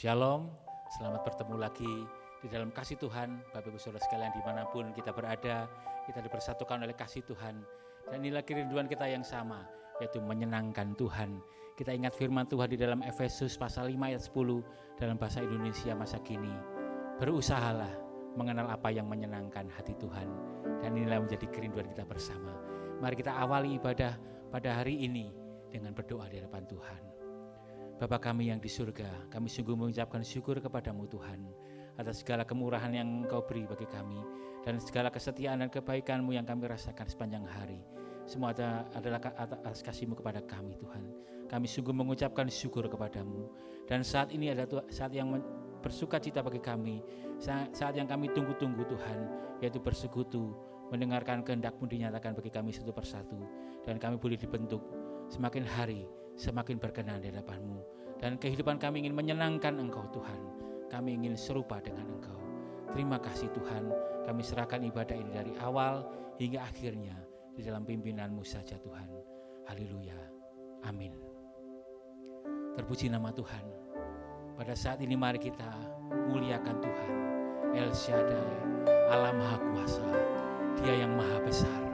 Shalom, selamat bertemu lagi di dalam kasih Tuhan. Bapak Ibu Saudara sekalian dimanapun kita berada, kita dipersatukan oleh kasih Tuhan. Dan inilah kerinduan kita yang sama, yaitu menyenangkan Tuhan. Kita ingat firman Tuhan di dalam Efesus pasal 5 ayat 10 dalam bahasa Indonesia masa kini. Berusahalah mengenal apa yang menyenangkan hati Tuhan. Dan inilah menjadi kerinduan kita bersama. Mari kita awali ibadah pada hari ini dengan berdoa di hadapan Tuhan. Bapa kami yang di surga, kami sungguh mengucapkan syukur kepadamu Tuhan atas segala kemurahan yang Engkau beri bagi kami dan segala kesetiaan dan kebaikan-Mu yang kami rasakan sepanjang hari. Semua adalah atas kasih-Mu kepada kami Tuhan. Kami sungguh mengucapkan syukur kepadamu. Dan saat ini adalah saat yang bersuka cita bagi kami, saat yang kami tunggu-tunggu Tuhan, yaitu bersekutu, mendengarkan kehendak-Mu dinyatakan bagi kami satu persatu. Dan kami boleh dibentuk semakin hari, semakin berkenan di hadapan-Mu. Dan kehidupan kami ingin menyenangkan Engkau Tuhan. Kami ingin serupa dengan Engkau. Terima kasih Tuhan, kami serahkan ibadah ini dari awal hingga akhirnya di dalam pimpinan-Mu saja Tuhan. Haleluya, amin. Terpuji nama Tuhan. Pada saat ini mari kita muliakan Tuhan. El Shaddai, Allah Maha Kuasa, Dia yang Maha Besar.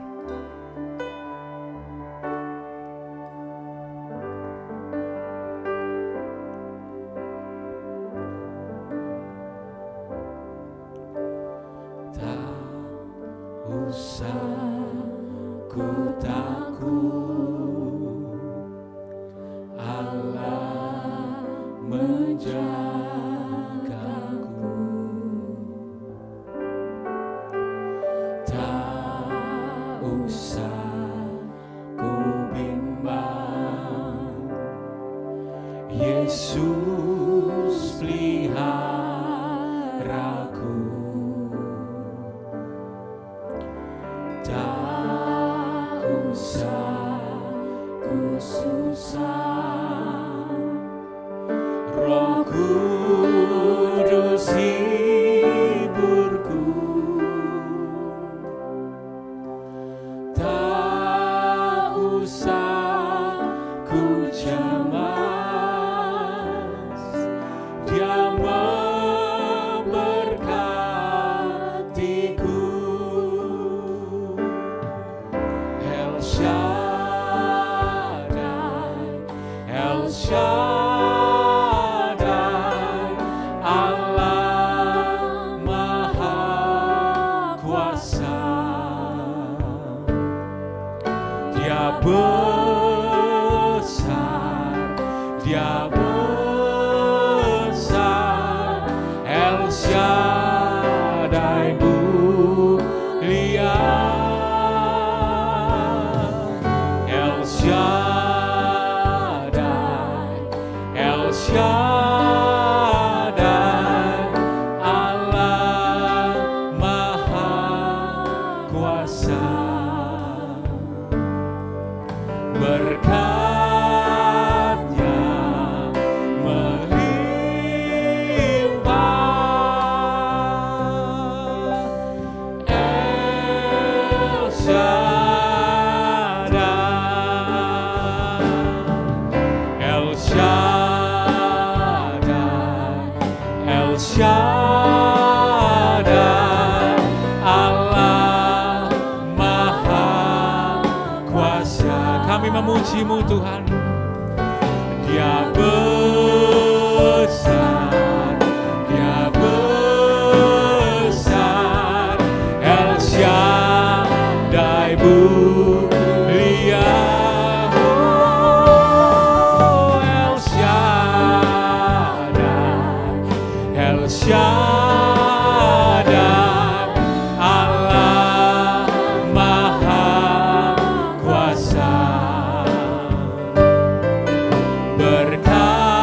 Memuji-Mu Tuhan, Dia besar, Dia besar, El Shaddai mulia, oh El Shaddai, El Shaddai, Allah Maha Kuasa. Berkat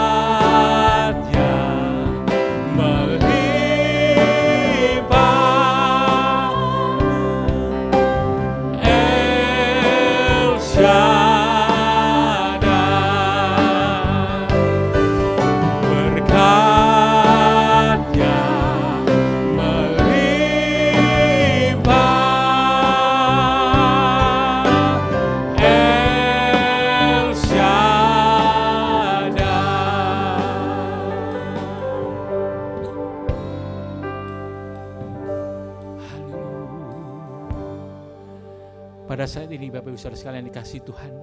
Pada saat ini Bapak Ibu Saudara sekalian dikasihi Tuhan,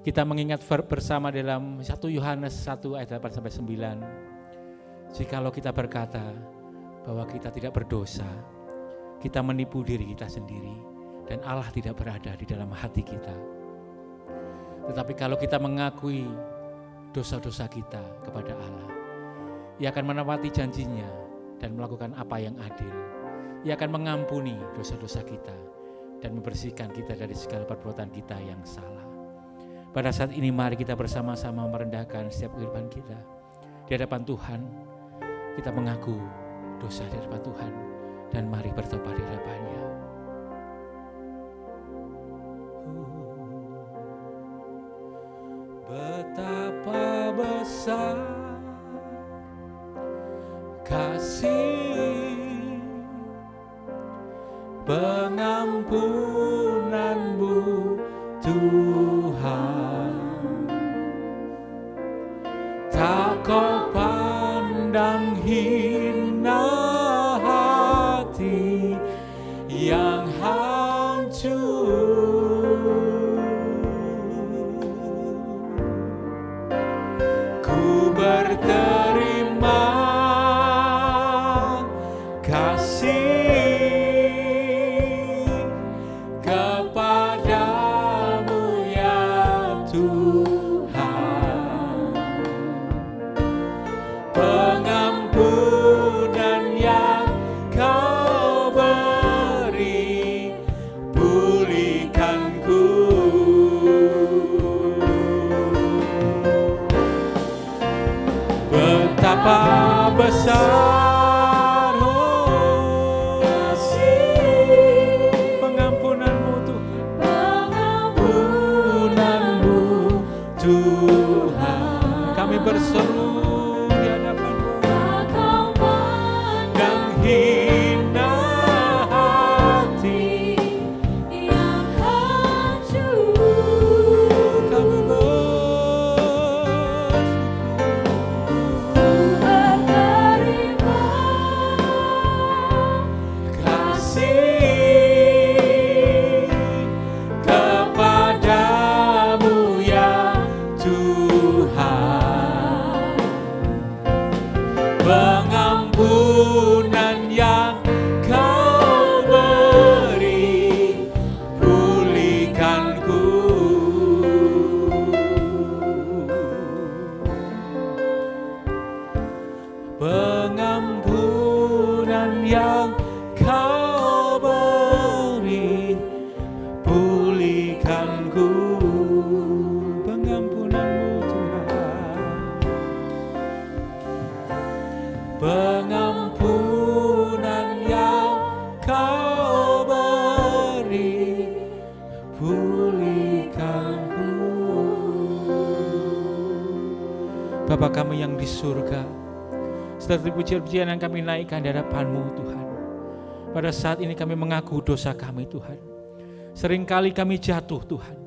kita mengingat bersama dalam 1 Yohanes 1 ayat 8-9. Jikalau kita berkata bahwa kita tidak berdosa, kita menipu diri kita sendiri dan Allah tidak berada di dalam hati kita. Tetapi kalau kita mengakui dosa-dosa kita kepada Allah, Ia akan menepati janjinya dan melakukan apa yang adil. Ia akan mengampuni dosa-dosa kita dan membersihkan kita dari segala perbuatan kita yang salah. Pada saat ini mari kita bersama-sama merendahkan setiap kehidupan kita di hadapan Tuhan. Kita mengaku dosa di hadapan Tuhan dan mari bertobat di hadapan-Nya. Betapa besar kasih pengampunan-Mu Tuhan, tak Kau pandang hina hati yang hancur. Ku berterima kasih betapa besar kasih pengampunan-Mu Tuhan, pengampunan-Mu Tuhan. Kami berseru di hadapan-Mu, dan hina hati yang hancur. Kami pengampunan yang Kau beri, pulihkanku. Pengampunan yang Kau beri, pulihkanku. Pengampunan-Mu Tuhan, pengampunan yang Kau beri, pulihkanku. Bapa kami yang di surga, setiap pujian-pujian yang kami naikkan di hadapan-Mu Tuhan. Pada saat ini kami mengaku dosa kami Tuhan. Seringkali kami jatuh Tuhan,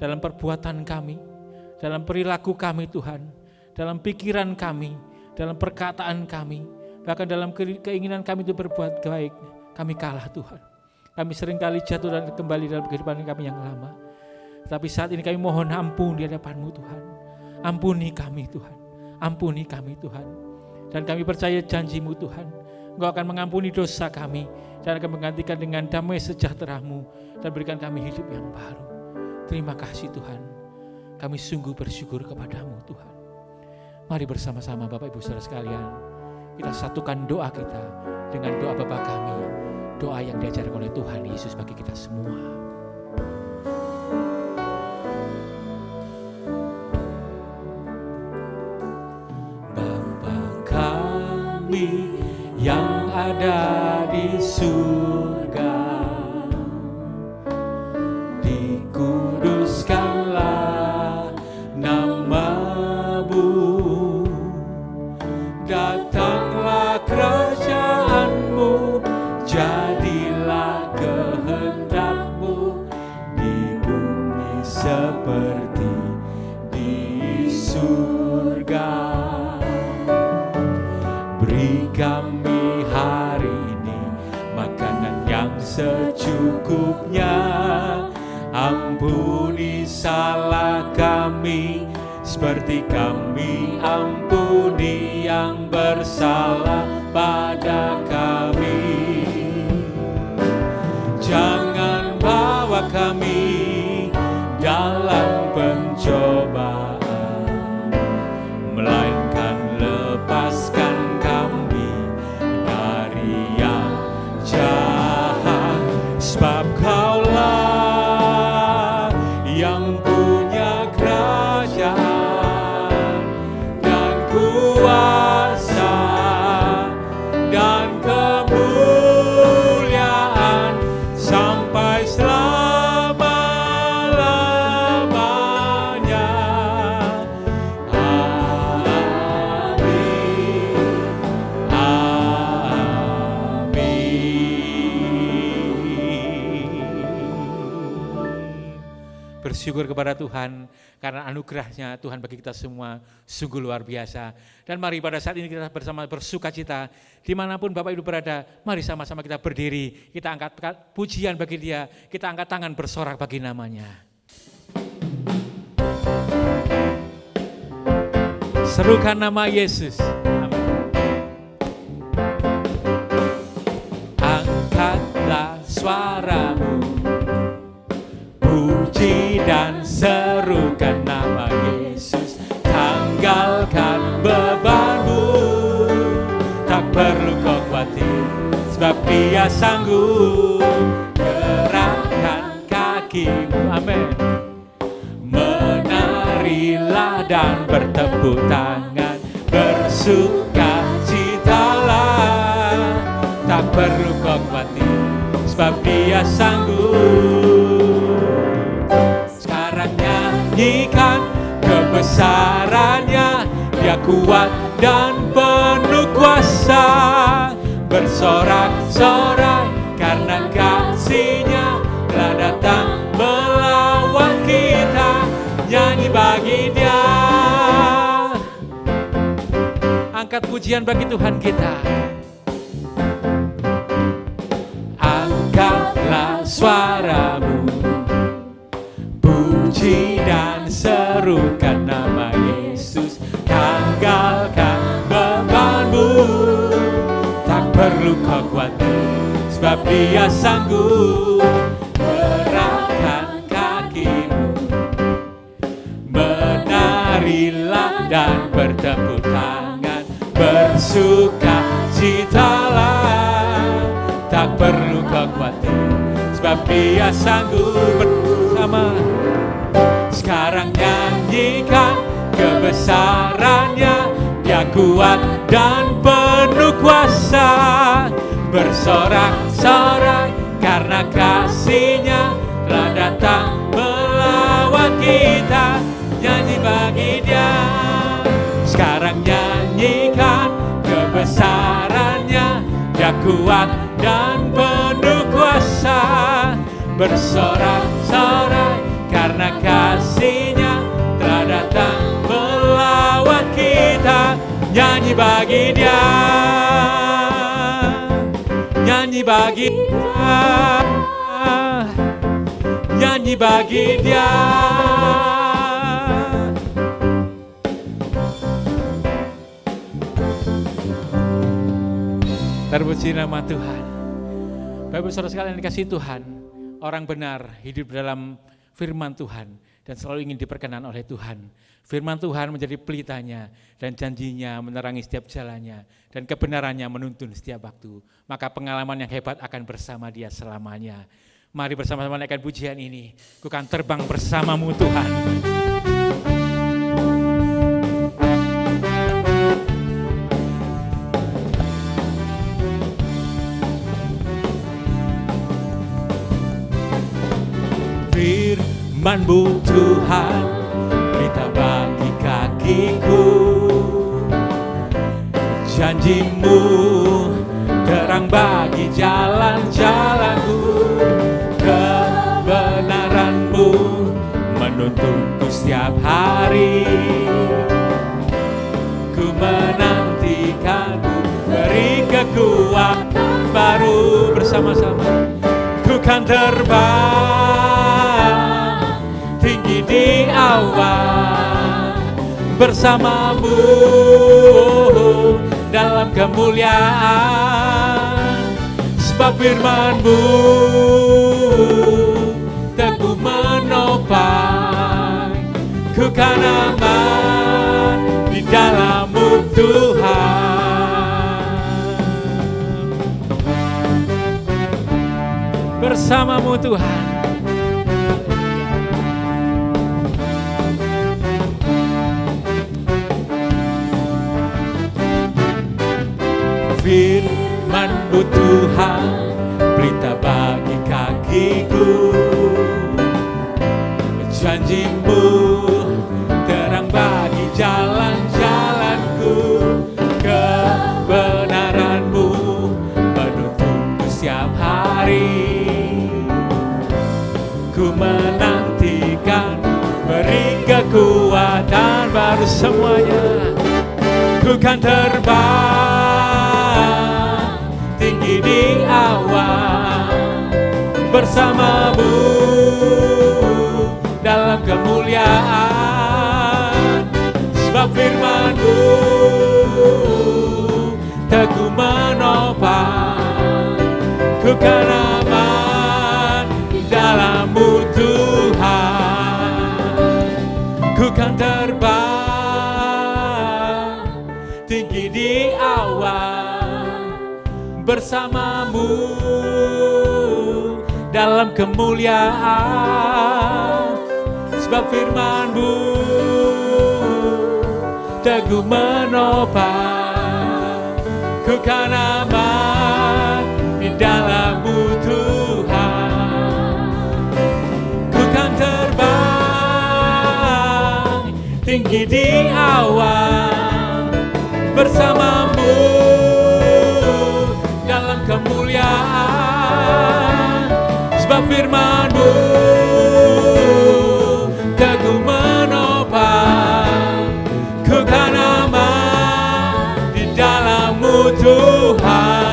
dalam perbuatan kami, dalam perilaku kami Tuhan, dalam pikiran kami, dalam perkataan kami, bahkan dalam keinginan kami untuk berbuat baik, kami kalah Tuhan. Kami seringkali jatuh dan kembali dalam kehidupan kami yang lama. Tapi saat ini kami mohon ampun di hadapan-Mu Tuhan. Ampuni kami Tuhan, ampuni kami Tuhan. Dan kami percaya janji-Mu Tuhan, Engkau akan mengampuni dosa kami dan akan menggantikan dengan damai sejahtera-Mu dan berikan kami hidup yang baru. Terima kasih Tuhan, kami sungguh bersyukur kepada-Mu Tuhan. Mari bersama-sama Bapak Ibu Saudara sekalian, kita satukan doa kita dengan doa Bapa kami, doa yang diajarkan oleh Tuhan Yesus bagi kita semua. Bapa kami yang ada di surga, dikuduskanlah nama-Mu, datanglah kerajaan-Mu, jadilah kehendak-Mu di bumi seperti di surga. Beri kami hari ini makanan yang secukupnya. Ampuni salah kami, seperti kami ampuni yang bersalah pada kami. Jangan bawa kami dalam pencobaan, melainkan lepaskan kami dari yang jahat. Sebab Kaulah yang punya kerajaan dan kuasa dan kemuliaan sampai selama-lamanya. Bersyukur kepada Tuhan karena anugerahnya Tuhan bagi kita semua sungguh luar biasa. Dan mari pada saat ini kita bersama bersuka cita dimanapun Bapak Ibu berada, mari sama-sama kita berdiri, kita angkat pujian bagi Dia, kita angkat tangan bersorak bagi namanya. Serukan nama Yesus. Amin. Angkatlah suaramu, puji dan serukan nama Yesus. Tanggalkan bebanmu, tak perlu kau khawatir, sebab Dia sanggup. Gerakkan kakimu, amin. Menarilah dan bertepuk tangan, bersuka citalah, tak perlu kau khawatir, sebab Dia sanggup. Sekarang nyanyikan kebesarannya, Dia kuat dan penuh kuasa. Bersorak-sorak karena kasih-Nya telah datang melawan kita. Nyanyi bagi Dia, angkat pujian bagi Tuhan kita. Angkatlah suaramu, puji dan serukan nama Yesus. Tanggalkan bebanmu, tak perlu kau khawatir, sebab Dia sanggup. Gerakkan kakimu, menarilah dan bertepuk tangan, bersuka citalah, tak perlu kau khawatir, sebab Dia sanggup. Bersama sekarang nyanyikan kebesarannya, Dia kuat dan penuh kuasa. Bersorak-sorak karena kasih-Nya telah datang melawan kita. Nyanyi bagi Dia, sekarang nyanyikan kebesarannya, Dia kuat dan penuh kuasa. Bersorak-sorak karena kasih-Nya telah datang melawan kita. Nyanyi bagi Dia, nyanyi bagi Dia, nyanyi bagi Dia. Terpuji nama Tuhan. Bapak saudara sekalian dikasihi Tuhan, orang benar hidup dalam firman Tuhan dan selalu ingin diperkenan oleh Tuhan. Firman Tuhan menjadi pelitanya dan janjinya menerangi setiap jalannya dan kebenarannya menuntun setiap waktu. Maka pengalaman yang hebat akan bersama Dia selamanya. Mari bersama-sama naikkan pujian ini. Ku kan terbang bersamamu Tuhan. Firman-Mu Tuhan, pelita bagi kakiku. Janji-Mu terang bagi jalan-jalanku. Kebenaran-Mu menuntunku setiap hari. Ku menantikan-Mu, beri kekuatan baru bersama-sama. kan terbang tinggi di awan bersamamu dalam kemuliaan. Sebab firman-Mu teguh menopang, ku kan aman di dalam-Mu Tuhan. Bersama-Mu Tuhan. Firman-Mu Tuhan, pelita bagi kakiku. Janji-Mu terang bagi jalan-jalanku. Kebenaran-Mu menuntunku setiap hari. Ku menantikan, beri kekuatan baru semuanya. Ku kan terbang tinggi di awan bersama-Mu dalam kemuliaan. Sebab firman-Mu teguh menopang, ku kan aman dalam-Mu Tuhan. Ku kan terbang tinggi di awan bersama-Mu dalam kemuliaan. Sebab firman-Mu teguh menopang, ku kan aman di dalam-Mu Tuhan. Ku kan terbang tinggi di awan bersama-Mu dalam kemuliaan. Sebab firman-Mu teguh menopang, ku kan aman di dalam-Mu Tuhan.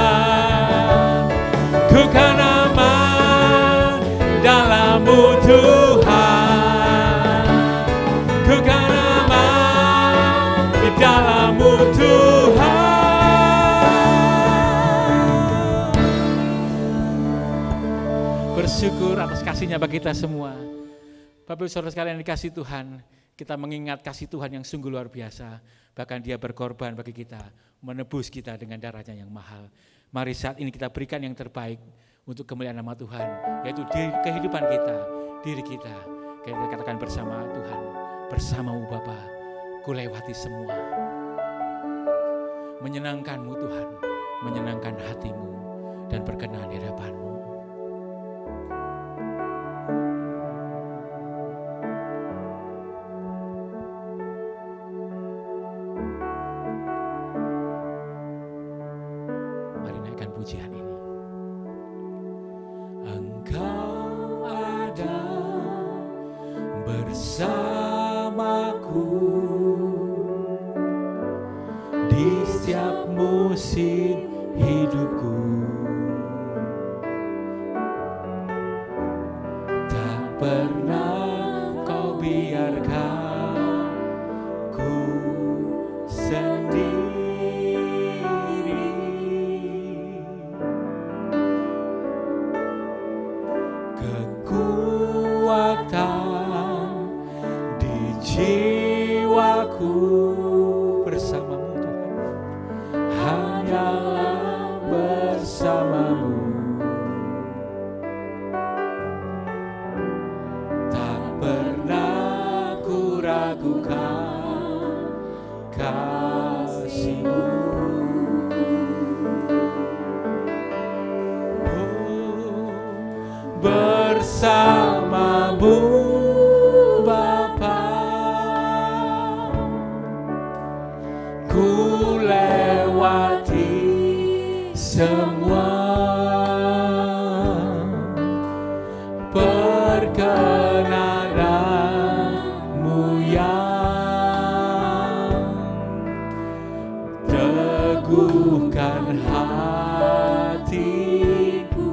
Ku kan aman dalam-Mu Tuhan. Ku kan aman di dalam-Mu Tuhan. Bersyukur atas kasih-Nya bagi kita semua. Bapak Ibu Saudara sekalian yang dikasihi Tuhan, kita mengingat kasih Tuhan yang sungguh luar biasa. Bahkan Dia berkorban bagi kita, menebus kita dengan darah-Nya yang mahal. Mari saat ini kita berikan yang terbaik untuk kemuliaan nama Tuhan, yaitu kehidupan kita, diri kita. Kita katakan bersama Tuhan, bersama-Mu Bapa, ku lewati semua. Menyenangkan-Mu Tuhan, menyenangkan hati-Mu dan berkenan di hadapan-Mu. Pujian ini. Engkau ada bersamaku di setiap musim hidupku. Tak pernah Kau biarkan ku sendiri. Di jiwaku bersama-Mu Tuhan, hanyalah bersama-Mu. Tak pernah ku ragukan kasih-Mu. Bersama-Mu Bapa, ku lewati semua perkenanan-Mu yang teguhkan hatiku.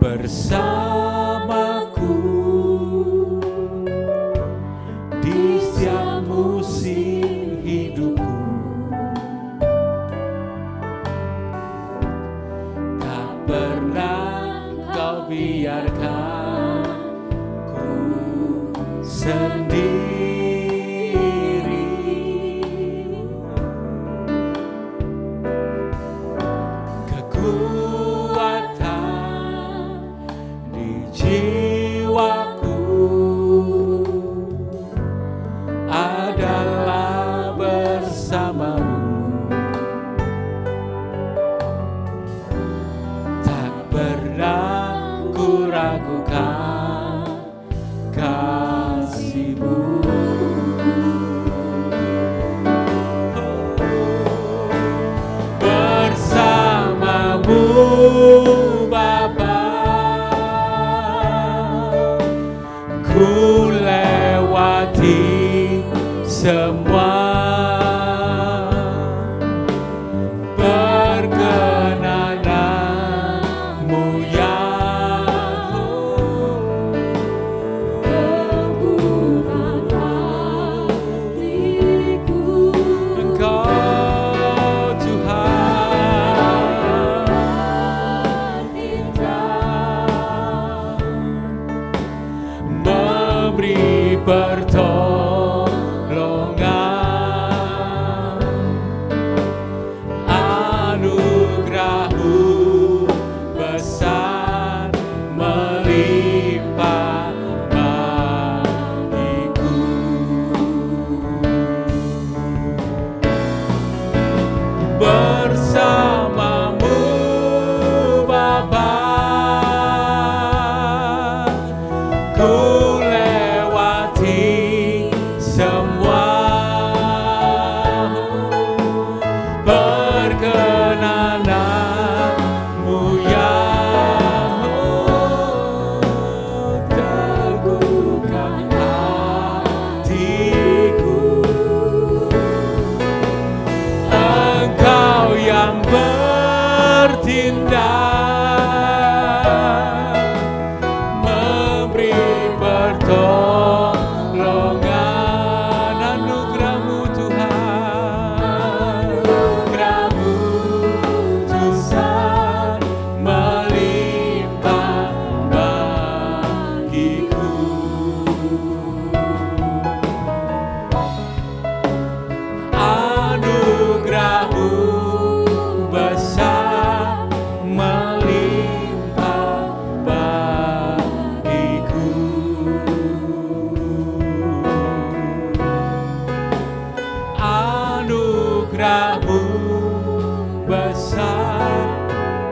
bersamaku di setiap musim hidupku. Tak pernah kau biarkan ku sendiri. Jiwaku adalah bersamamu, tak pernah ku ragukan kasih-Mu. Bersamamu Bapa, ku lewati semua. Perkenanan-Mu yang Teguhkan hatiku. Engkau Tuhan Indah memberi pertolongan, anugerah-Mu besar melimpah bagiku. Bersamamu Bapa, ku lewati semua. Perkenanan-Mu yang teguhkan hatiku. Engkau yang bertindak, memberi pertolongan, anugerah-Mu Tuhan, anugerah-Mu besar melimpah bagiku. Anugerah-Mu besar melimpah bagiku. Anugerah-Mu besar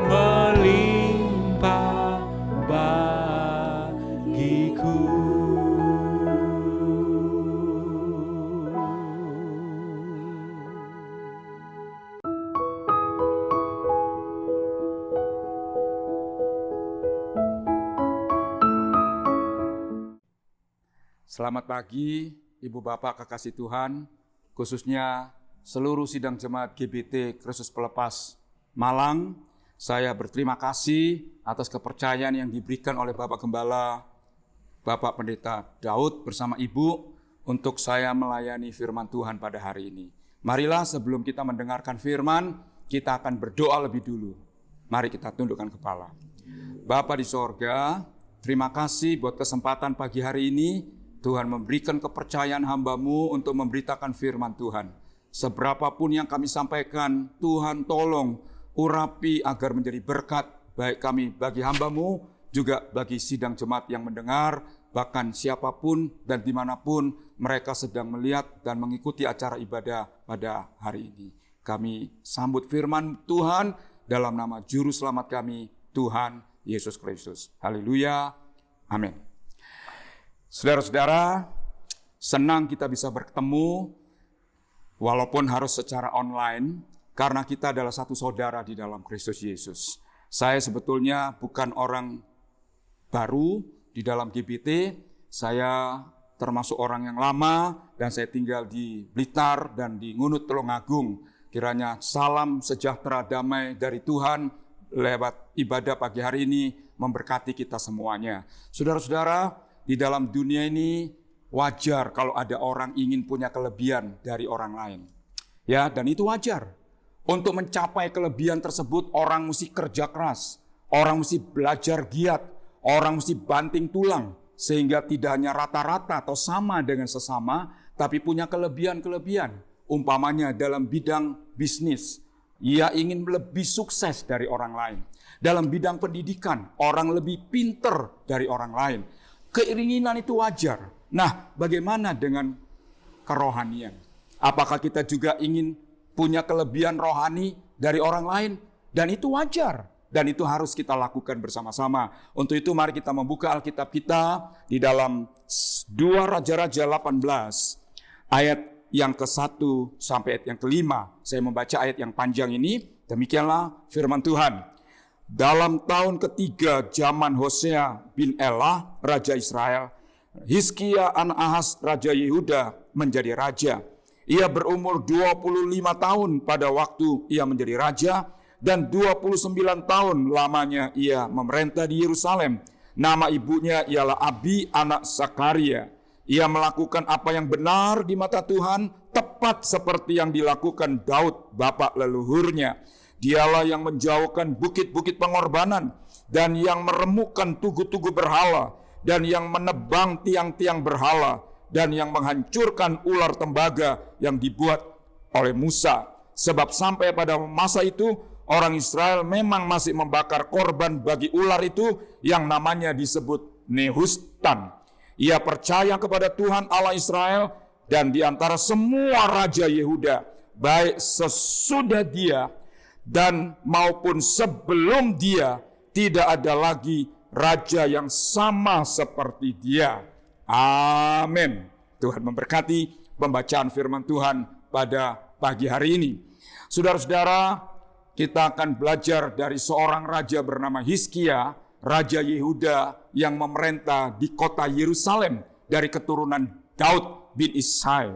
melimpah bagiku. Selamat pagi, Ibu Bapak kekasih Tuhan, khususnya seluruh sidang jemaat GBT Kristus Pelepas Malang. Saya berterima kasih atas kepercayaan yang diberikan oleh Bapak Gembala, Bapak Pendeta Daud bersama Ibu untuk saya melayani firman Tuhan pada hari ini. Marilah sebelum kita mendengarkan firman, kita akan berdoa lebih dulu. Mari kita tundukkan kepala. Bapa di sorga, terima kasih buat kesempatan pagi hari ini. Tuhan memberikan kepercayaan hamba-Mu untuk memberitakan firman Tuhan. Seberapapun yang kami sampaikan, Tuhan tolong urapi agar menjadi berkat baik kami bagi hamba-Mu, juga bagi sidang jemaat yang mendengar, bahkan siapapun dan dimanapun mereka sedang melihat dan mengikuti acara ibadah pada hari ini. Kami sambut firman Tuhan dalam nama Juru Selamat kami, Tuhan Yesus Kristus. Haleluya. Amin. Saudara-saudara, senang kita bisa bertemu walaupun harus secara online karena kita adalah satu saudara di dalam Kristus Yesus. Saya sebetulnya bukan orang baru di dalam GBT, saya termasuk orang yang lama dan saya tinggal di Blitar dan di Ngunut Tulungagung. Kiranya salam sejahtera damai dari Tuhan lewat ibadah pagi hari ini memberkati kita semuanya. Saudara-saudara, di dalam dunia ini wajar kalau ada orang ingin punya kelebihan dari orang lain. Ya, dan itu wajar. Untuk mencapai kelebihan tersebut orang mesti kerja keras, orang mesti belajar giat, orang mesti banting tulang sehingga tidak hanya rata-rata atau sama dengan sesama, tapi punya kelebihan-kelebihan. Umpamanya dalam bidang bisnis, ia ingin lebih sukses dari orang lain. Dalam bidang pendidikan, orang lebih pinter dari orang lain. Keinginan itu wajar. Nah, bagaimana dengan kerohanian? Apakah kita juga ingin punya kelebihan rohani dari orang lain? Dan itu wajar. Dan itu harus kita lakukan bersama-sama. Untuk itu mari kita membuka Alkitab kita di dalam 2 Raja-Raja 18 ayat yang ke-1 sampai ayat yang ke-5. Saya membaca ayat yang panjang ini. Demikianlah firman Tuhan. Dalam tahun ketiga zaman Hosea bin Elah, Raja Israel, Hizkia anak Ahaz, Raja Yehuda menjadi raja. Ia berumur 25 tahun pada waktu ia menjadi raja, dan 29 tahun lamanya ia memerintah di Yerusalem. Nama ibunya ialah Abi anak Zakaria. Ia melakukan apa yang benar di mata Tuhan, tepat seperti yang dilakukan Daud, bapak leluhurnya. Dialah yang menjauhkan bukit-bukit pengorbanan, dan yang meremukkan tugu-tugu berhala, dan yang menebang tiang-tiang berhala, dan yang menghancurkan ular tembaga yang dibuat oleh Musa. Sebab sampai pada masa itu, orang Israel memang masih membakar korban bagi ular itu yang namanya disebut Nehustan. Ia percaya kepada Tuhan Allah Israel, dan di antara semua raja Yehuda, baik sesudah dia dan maupun sebelum dia, tidak ada lagi raja yang sama seperti dia. Amin. Tuhan memberkati pembacaan firman Tuhan pada pagi hari ini. Saudara-saudara, kita akan belajar dari seorang raja bernama Hizkia, Raja Yehuda yang memerintah di kota Yerusalem dari keturunan Daud bin Isai.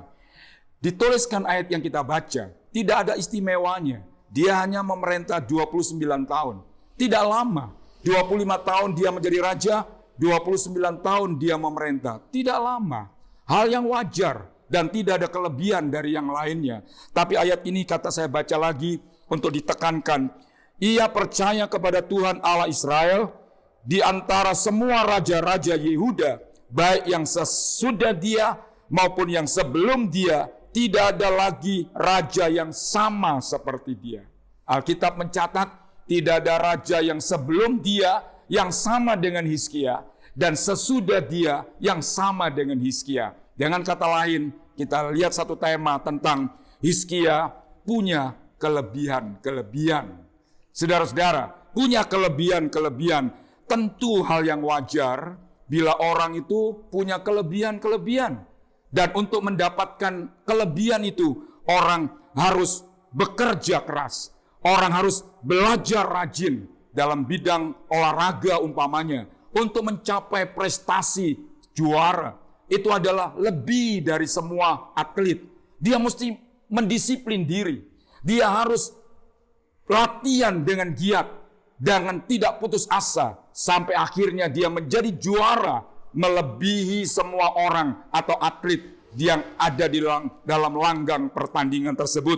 Dituliskan ayat yang kita baca, tidak ada istimewanya. Dia hanya memerintah 29 tahun. Tidak lama, 25 tahun dia menjadi raja, 29 tahun dia memerintah. Tidak lama, hal yang wajar dan tidak ada kelebihan dari yang lainnya. Tapi ayat ini kata saya baca lagi untuk ditekankan. Ia percaya kepada Tuhan Allah Israel. Di antara semua raja-raja Yehuda, baik yang sesudah dia maupun yang sebelum dia, tidak ada lagi raja yang sama seperti dia. Alkitab mencatat tidak ada raja yang sebelum dia yang sama dengan Hizkia, dan sesudah dia yang sama dengan Hizkia. Dengan kata lain, kita lihat satu tema tentang Hizkia punya kelebihan-kelebihan. Saudara-saudara, punya kelebihan-kelebihan. Tentu hal yang wajar bila orang itu punya kelebihan-kelebihan. Dan untuk mendapatkan kelebihan itu, orang harus bekerja keras. Orang harus belajar rajin dalam bidang olahraga umpamanya. Untuk mencapai prestasi juara. Itu adalah lebih dari semua atlet. Dia mesti mendisiplin diri. Dia harus latihan dengan giat. Dengan tidak putus asa, sampai akhirnya dia menjadi juara, melebihi semua orang atau atlet yang ada di dalam langgang pertandingan tersebut.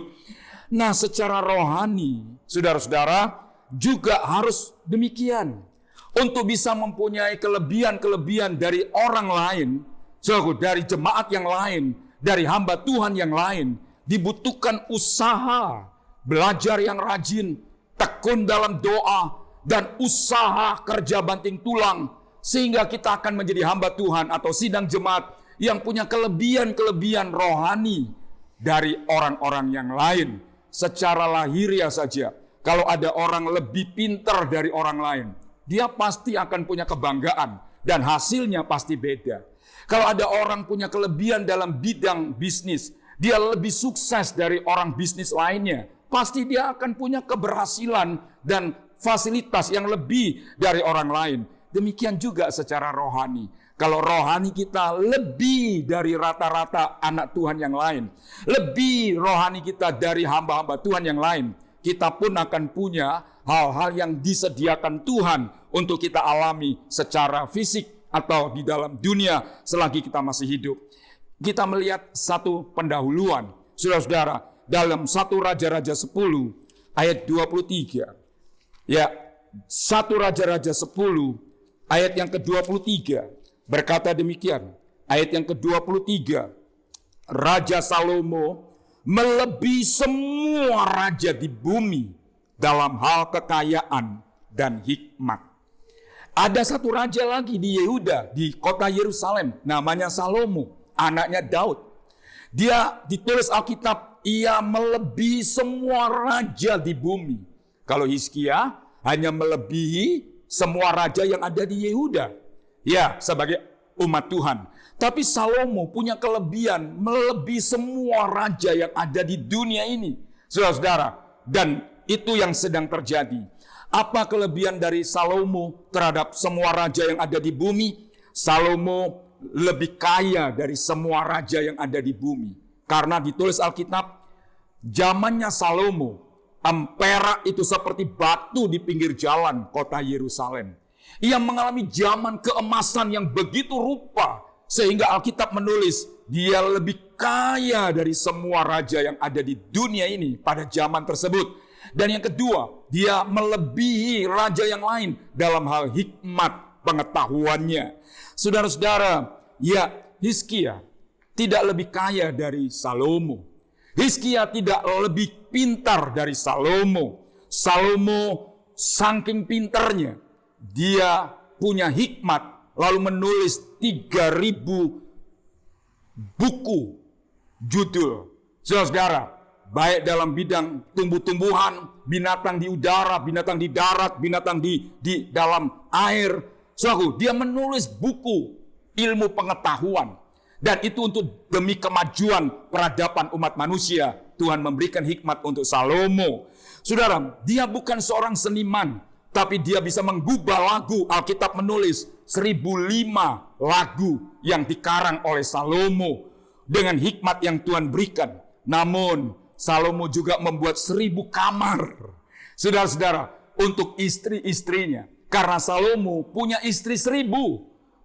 Nah, secara rohani, saudara-saudara, juga harus demikian. Untuk bisa mempunyai kelebihan-kelebihan dari orang lain, dari jemaat yang lain, dari hamba Tuhan yang lain, dibutuhkan usaha, belajar yang rajin, tekun dalam doa, dan usaha kerja banting tulang, sehingga kita akan menjadi hamba Tuhan atau sidang jemaat yang punya kelebihan-kelebihan rohani dari orang-orang yang lain. Secara lahiriah saja, kalau ada orang lebih pintar dari orang lain, dia pasti akan punya kebanggaan, dan hasilnya pasti beda. Kalau ada orang punya kelebihan dalam bidang bisnis, dia lebih sukses dari orang bisnis lainnya, pasti dia akan punya keberhasilan dan fasilitas yang lebih dari orang lain. Demikian juga secara rohani. Kalau rohani kita lebih dari rata-rata anak Tuhan yang lain, lebih rohani kita dari hamba-hamba Tuhan yang lain, kita pun akan punya hal-hal yang disediakan Tuhan untuk kita alami secara fisik atau di dalam dunia selagi kita masih hidup. Kita melihat satu pendahuluan, saudara-saudara, dalam 1 Raja-Raja 10 ayat 23. Ya, 1 Raja-Raja 10 ayat yang ke-23 berkata demikian. Ayat yang ke-23, Raja Salomo melebihi semua raja di bumi dalam hal kekayaan dan hikmat. Ada satu raja lagi di Yehuda, di kota Yerusalem, namanya Salomo, anaknya Daud. Dia ditulis Alkitab, ia melebihi semua raja di bumi. Kalau Hizkia hanya melebihi semua raja yang ada di Yehuda, ya, sebagai umat Tuhan. Tapi Salomo punya kelebihan melebihi semua raja yang ada di dunia ini, saudara-saudara. Dan itu yang sedang terjadi. Apa kelebihan dari Salomo terhadap semua raja yang ada di bumi? Salomo lebih kaya dari semua raja yang ada di bumi. Karena ditulis Alkitab, zamannya Salomo, perak itu seperti batu di pinggir jalan kota Yerusalem. Ia mengalami zaman keemasan yang begitu rupa, sehingga Alkitab menulis dia lebih kaya dari semua raja yang ada di dunia ini pada zaman tersebut. Dan yang kedua, dia melebihi raja yang lain dalam hal hikmat pengetahuannya. Saudara-saudara, ya, Hizkia tidak lebih kaya dari Salomo. Hizkia tidak lebih pintar dari Salomo. Salomo saking pintarnya, dia punya hikmat, lalu menulis 3.000 buku judul. Saudara-saudara, baik dalam bidang tumbuh-tumbuhan, binatang di udara, binatang di darat, binatang di dalam air. Saudara, dia menulis buku ilmu pengetahuan. Dan itu untuk demi kemajuan peradaban umat manusia. Tuhan memberikan hikmat untuk Salomo. Saudara, dia bukan seorang seniman, tapi dia bisa menggubah lagu. Alkitab menulis 1.005 lagu yang dikarang oleh Salomo dengan hikmat yang Tuhan berikan. Namun Salomo juga membuat 1.000 kamar, saudara-saudara, untuk istri-istrinya. Karena Salomo punya istri 1.000,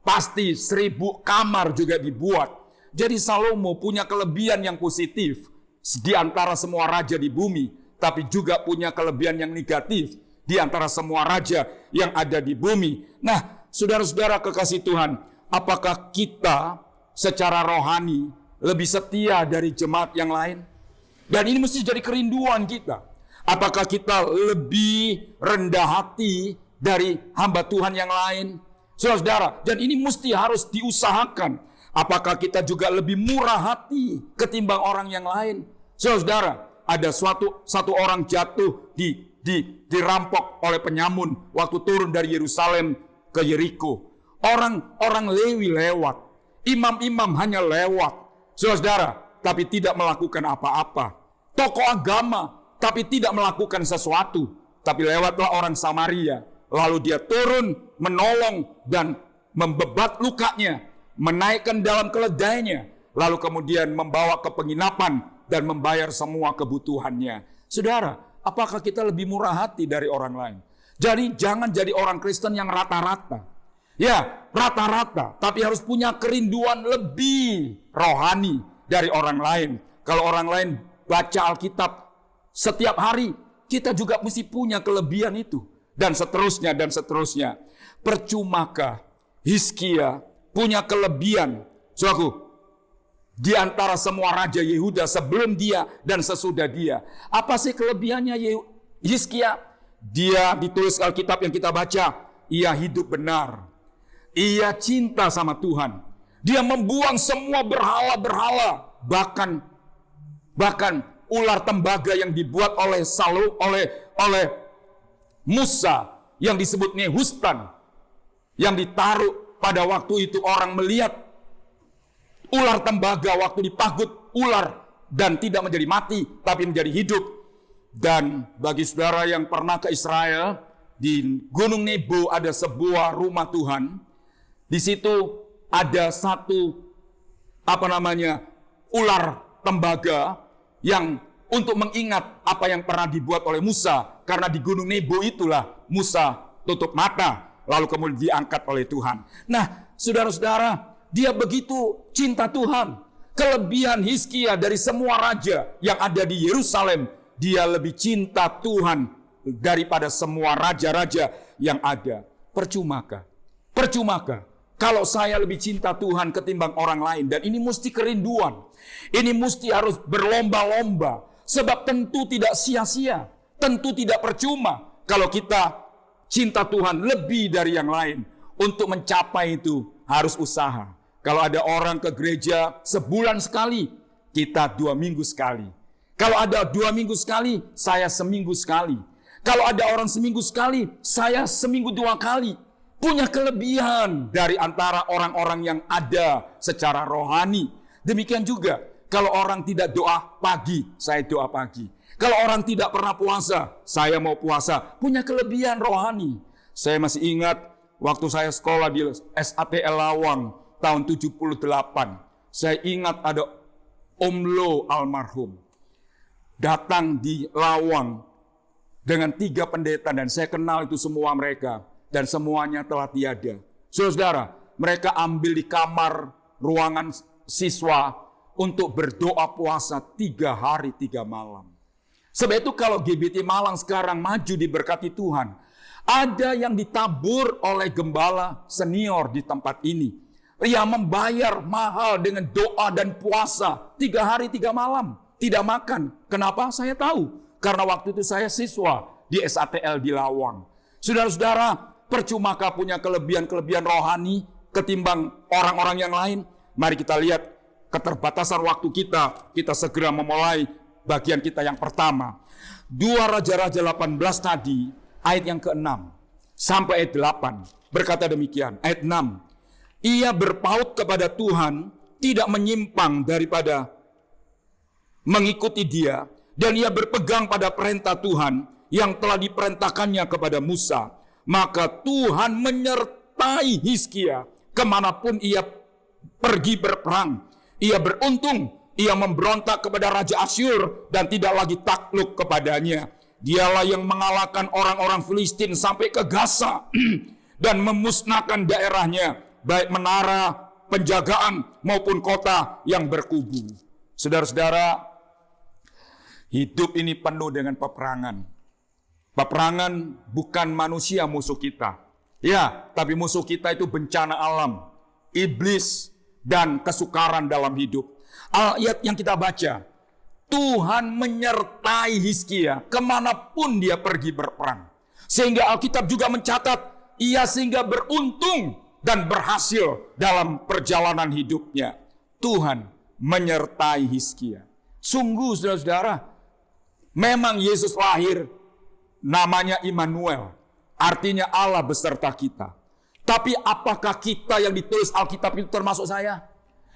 pasti 1.000 kamar juga dibuat. Jadi Salomo punya kelebihan yang positif di antara semua raja di bumi, tapi juga punya kelebihan yang negatif di antara semua raja yang ada di bumi. Nah, saudara-saudara kekasih Tuhan, apakah kita secara rohani lebih setia dari jemaat yang lain? Dan ini mesti jadi kerinduan kita. Apakah kita lebih rendah hati dari hamba Tuhan yang lain? Saudara-saudara, dan ini mesti harus diusahakan. Apakah kita juga lebih murah hati ketimbang orang yang lain? Saudara-saudara, ada satu orang jatuh dirampok oleh penyamun waktu turun dari Yerusalem ke Yeriko. Orang Lewi lewat, imam-imam hanya lewat, saudara, tapi tidak melakukan apa-apa. Tokoh agama, tapi tidak melakukan sesuatu. Tapi lewatlah orang Samaria, lalu dia turun, menolong dan membebat lukanya, menaikkan dalam keledainya, lalu kemudian membawa ke penginapan dan membayar semua kebutuhannya. Saudara, apakah kita lebih murah hati dari orang lain? Jadi jangan jadi orang Kristen yang rata-rata. Ya, rata-rata, tapi harus punya kerinduan lebih rohani dari orang lain. Kalau orang lain baca Alkitab setiap hari, kita juga mesti punya kelebihan itu. Dan seterusnya, dan seterusnya. Percumakah Hizkia punya kelebihan, saudaraku, di antara semua raja Yehuda sebelum dia dan sesudah dia? Apa sih kelebihannya Hizkia? Dia ditulis Alkitab yang kita baca, ia hidup benar. Ia cinta sama Tuhan. Dia membuang semua berhala-berhala, bahkan ular tembaga yang dibuat oleh Musa yang disebut Nehustan, yang ditaruh pada waktu itu orang melihat ular tembaga waktu dipagut ular dan tidak menjadi mati tapi menjadi hidup. Dan bagi saudara yang pernah ke Israel, di Gunung Nebo ada sebuah rumah Tuhan. Di situ ada satu ular tembaga yang untuk mengingat apa yang pernah dibuat oleh Musa. Karena di Gunung Nebo itulah Musa tutup mata, lalu kemudian diangkat oleh Tuhan. Nah, saudara-saudara, dia begitu cinta Tuhan. Kelebihan Hizkia dari semua raja yang ada di Yerusalem, dia lebih cinta Tuhan daripada semua raja-raja yang ada. Percumakah? Percumakah? Kalau saya lebih cinta Tuhan ketimbang orang lain. Dan ini mesti kerinduan. Ini mesti harus berlomba-lomba. Sebab tentu tidak sia-sia. Tentu tidak percuma. Kalau kita cinta Tuhan lebih dari yang lain. Untuk mencapai itu harus usaha. Kalau ada orang ke gereja sebulan sekali, kita 2 minggu sekali. Kalau ada 2 minggu sekali, saya seminggu sekali. Kalau ada orang seminggu sekali, saya seminggu 2 kali. Punya kelebihan dari antara orang-orang yang ada secara rohani. Demikian juga, kalau orang tidak doa pagi, saya doa pagi. Kalau orang tidak pernah puasa, saya mau puasa. Punya kelebihan rohani. Saya masih ingat waktu saya sekolah di SATL Lawang tahun 78. Saya ingat ada Om Lo almarhum datang di Lawang dengan 3 pendeta, dan saya kenal itu semua mereka, dan semuanya telah tiada. Saudara, mereka ambil di kamar ruangan siswa untuk berdoa puasa 3 hari 3 malam. Sebab itu kalau GBT Malang sekarang maju diberkati Tuhan, ada yang ditabur oleh gembala senior di tempat ini. Ia membayar mahal dengan doa dan puasa 3 hari 3 malam. Tidak makan. Kenapa? Saya tahu. Karena waktu itu saya siswa di SATL di Lawang. Saudara-saudara, percumakah punya kelebihan-kelebihan rohani ketimbang orang-orang yang lain? Mari kita lihat keterbatasan waktu kita. Kita segera memulai bagian kita yang pertama. 2 Raja-Raja 18 tadi, ayat yang ke-6 sampai ayat 8. Berkata demikian, ayat 6. Ia berpaut kepada Tuhan, tidak menyimpang daripada mengikuti Dia, dan ia berpegang pada perintah Tuhan yang telah diperintahkannya kepada Musa. Maka Tuhan menyertai Hizkia kemanapun ia pergi berperang. Ia beruntung, ia memberontak kepada Raja Asyur dan tidak lagi takluk kepadanya. Dialah yang mengalahkan orang-orang Filistin sampai ke Gaza dan memusnahkan daerahnya, baik menara penjagaan maupun kota yang berkubu. Saudara-saudara, hidup ini penuh dengan peperangan. Peperangan bukan manusia musuh kita. Ya, tapi musuh kita itu bencana alam, iblis, dan kesukaran dalam hidup. Ayat yang kita baca, Tuhan menyertai Hizkia kemanapun dia pergi berperang. Sehingga Alkitab juga mencatat, ia sehingga beruntung dan berhasil dalam perjalanan hidupnya. Tuhan menyertai Hizkia. Sungguh saudara-saudara, memang Yesus lahir namanya Immanuel, artinya Allah beserta kita. Tapi apakah kita yang ditulis Alkitab itu termasuk saya?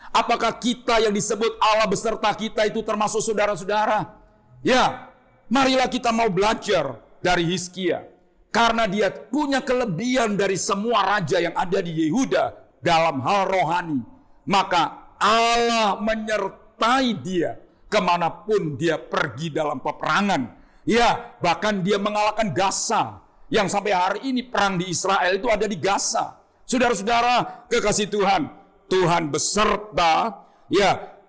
Apakah kita yang disebut Allah beserta kita itu termasuk saudara-saudara? Ya, marilah kita mau belajar dari Hizkia. Karena dia punya kelebihan dari semua raja yang ada di Yehuda dalam hal rohani. Maka Allah menyertai dia kemanapun dia pergi dalam peperangan. Ya, bahkan dia mengalahkan Gaza. Yang sampai hari ini perang di Israel itu ada di Gaza. Saudara-saudara, kekasih Tuhan, Tuhan beserta ya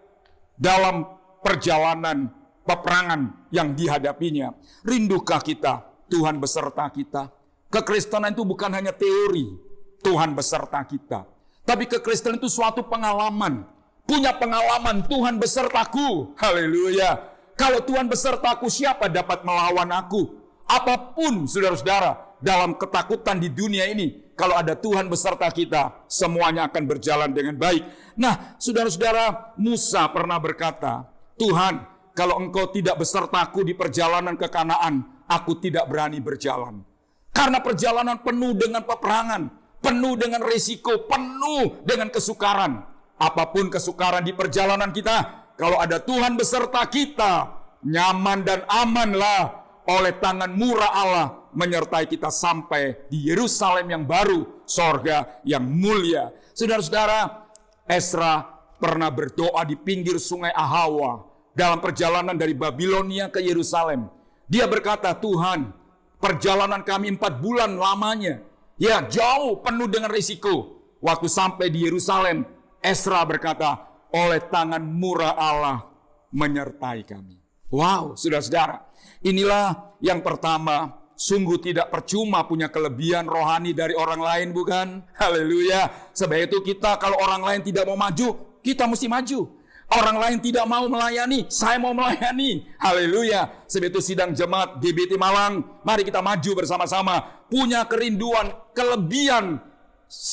dalam perjalanan peperangan yang dihadapinya. Rindukah kita Tuhan beserta kita? Kekristenan itu bukan hanya teori, Tuhan beserta kita. Tapi kekristenan itu suatu pengalaman. Punya pengalaman, Tuhan besertaku. Haleluya. Kalau Tuhan besertaku, siapa dapat melawan aku? Apapun saudara-saudara, dalam ketakutan di dunia ini, kalau ada Tuhan beserta kita, semuanya akan berjalan dengan baik. Nah, saudara-saudara, Musa pernah berkata, Tuhan, kalau engkau tidak besertaku di perjalanan ke Kanaan, aku tidak berani berjalan. Karena perjalanan penuh dengan peperangan, penuh dengan risiko, penuh dengan kesukaran. Apapun kesukaran di perjalanan kita, kalau ada Tuhan beserta kita, nyaman dan amanlah oleh tangan murah Allah menyertai kita sampai di Yerusalem yang baru, sorga yang mulia. Saudara-saudara, Ezra pernah berdoa di pinggir sungai Ahawa. dalam perjalanan dari Babilonia ke Yerusalem. Dia berkata, Tuhan, perjalanan kami 4 bulan lamanya. Ya, jauh, penuh dengan risiko. Waktu sampai di Yerusalem, Ezra berkata, oleh tangan murah Allah menyertai kami. Wow, saudara-saudara, inilah yang pertama. Sungguh tidak percuma punya kelebihan rohani dari orang lain, bukan? Haleluya. Sebab itu kita, kalau orang lain tidak mau maju, kita mesti maju. Orang lain tidak mau melayani, saya mau melayani. Haleluya. Sebab itu sidang jemaat GBT Malang, mari kita maju bersama-sama. Punya kerinduan, kelebihan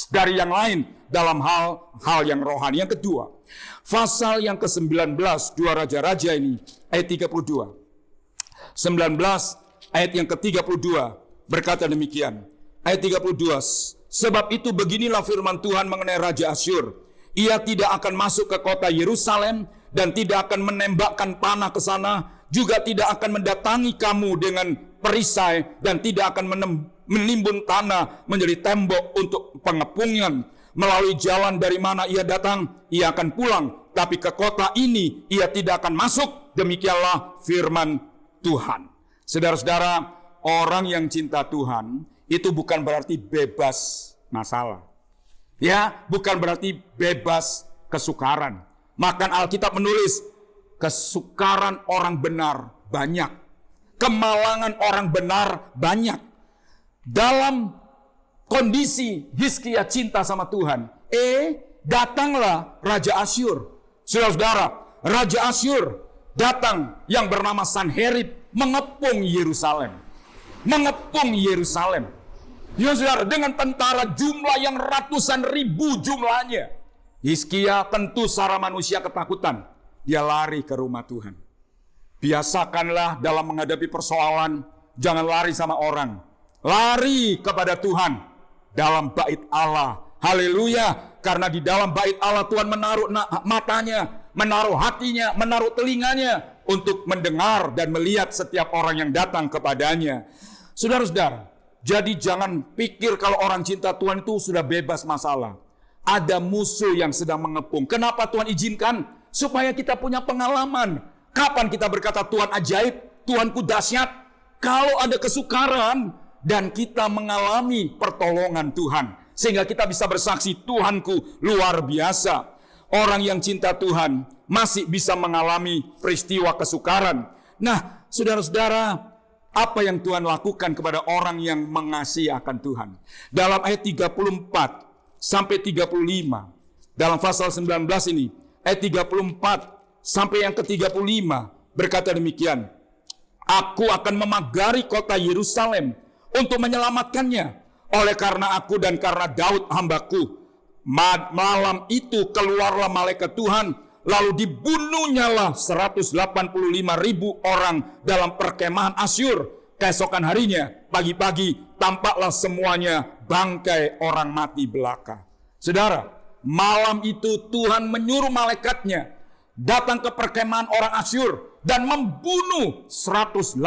dari yang lain dalam hal yang rohani. Yang kedua, pasal yang ke-19, 2 Raja-Raja ini, ayat 32. 19 ayat yang ke-32 berkata demikian. Ayat 32, sebab itu beginilah firman Tuhan mengenai Raja Asyur. Ia tidak akan masuk ke kota Yerusalem dan tidak akan menembakkan panah ke sana, juga tidak akan mendatangi kamu dengan perisai dan tidak akan menimbun tanah menjadi tembok untuk pengepungan. Melalui jalan dari mana ia datang, ia akan pulang, tapi ke kota ini ia tidak akan masuk. Demikianlah firman Tuhan. Saudara-saudara, orang yang cinta Tuhan itu bukan berarti bebas masalah. Ya, bukan berarti bebas kesukaran. Maka Alkitab menulis, kesukaran orang benar banyak. Kemalangan orang benar banyak. Dalam kondisi Hizkia cinta sama Tuhan, datanglah Raja Asyur. Saudara-saudara, Raja Asyur datang yang bernama Sanherib, mengepung Yerusalem. Mengepung Yerusalem. Ya saudara, dengan tentara jumlah yang ratusan ribu jumlahnya. Hizkia tentu secara manusia ketakutan. Dia lari ke rumah Tuhan. Biasakanlah dalam menghadapi persoalan, jangan lari sama orang. Lari kepada Tuhan dalam bait Allah. Haleluya. Karena di dalam bait Allah Tuhan menaruh matanya, menaruh hatinya, menaruh telinganya untuk mendengar dan melihat setiap orang yang datang kepadanya. Saudara-saudara, jadi jangan pikir kalau orang cinta Tuhan itu sudah bebas masalah. Ada musuh yang sedang mengepung. Kenapa Tuhan izinkan? Supaya kita punya pengalaman. Kapan kita berkata Tuhan ajaib, Tuhanku dahsyat? Kalau ada kesukaran dan kita mengalami pertolongan Tuhan. Sehingga kita bisa bersaksi, Tuhanku luar biasa. Orang yang cinta Tuhan masih bisa mengalami peristiwa kesukaran. Nah, saudara-saudara, apa yang Tuhan lakukan kepada orang yang mengasihi akan Tuhan? Dalam ayat 34 sampai 35, dalam pasal 19 ini, ayat 34 sampai yang ke-35, berkata demikian, Aku akan memagari kota Yerusalem untuk menyelamatkannya, oleh karena aku dan karena Daud hambaku. Malam itu keluarlah malaikat Tuhan, lalu dibunuhnyalah 185.000 orang dalam perkemahan Asyur. Keesokan harinya, pagi-pagi, tampaklah semuanya bangkai orang mati belaka. Saudara, malam itu Tuhan menyuruh malaikatnya datang ke perkemahan orang Asyur dan membunuh 185.000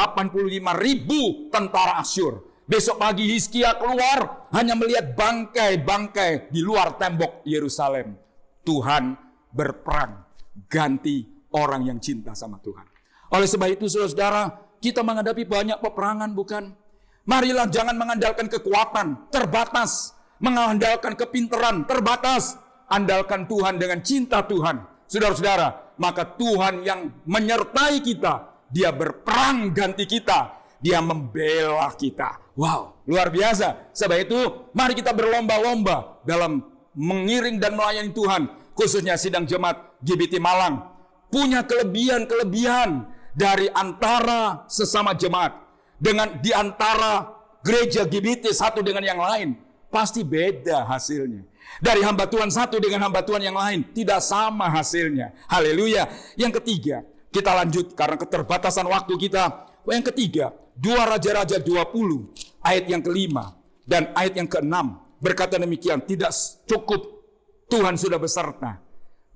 tentara Asyur. Besok pagi Hizkia keluar, hanya melihat bangkai-bangkai di luar tembok Yerusalem. Tuhan berperang, ganti orang yang cinta sama Tuhan. Oleh sebab itu, saudara-saudara, kita menghadapi banyak peperangan, bukan? Marilah jangan mengandalkan kekuatan, terbatas. Mengandalkan kepintaran, terbatas. Andalkan Tuhan dengan cinta Tuhan. Saudara-saudara, maka Tuhan yang menyertai kita, Dia berperang ganti kita. Dia membela kita. Wow, luar biasa. Sebab itu, mari kita berlomba-lomba dalam mengiring dan melayani Tuhan. Khususnya sidang jemaat GBT Malang. Punya kelebihan-kelebihan dari antara sesama jemaat. Di antara gereja GBT satu dengan yang lain. Pasti beda hasilnya. Dari hamba Tuhan satu dengan hamba Tuhan yang lain. Tidak sama hasilnya. Haleluya. Yang ketiga, kita lanjut karena keterbatasan waktu kita. Yang ketiga, 2 Raja-Raja 20 ayat yang kelima dan ayat yang keenam berkata demikian, tidak cukup Tuhan sudah beserta,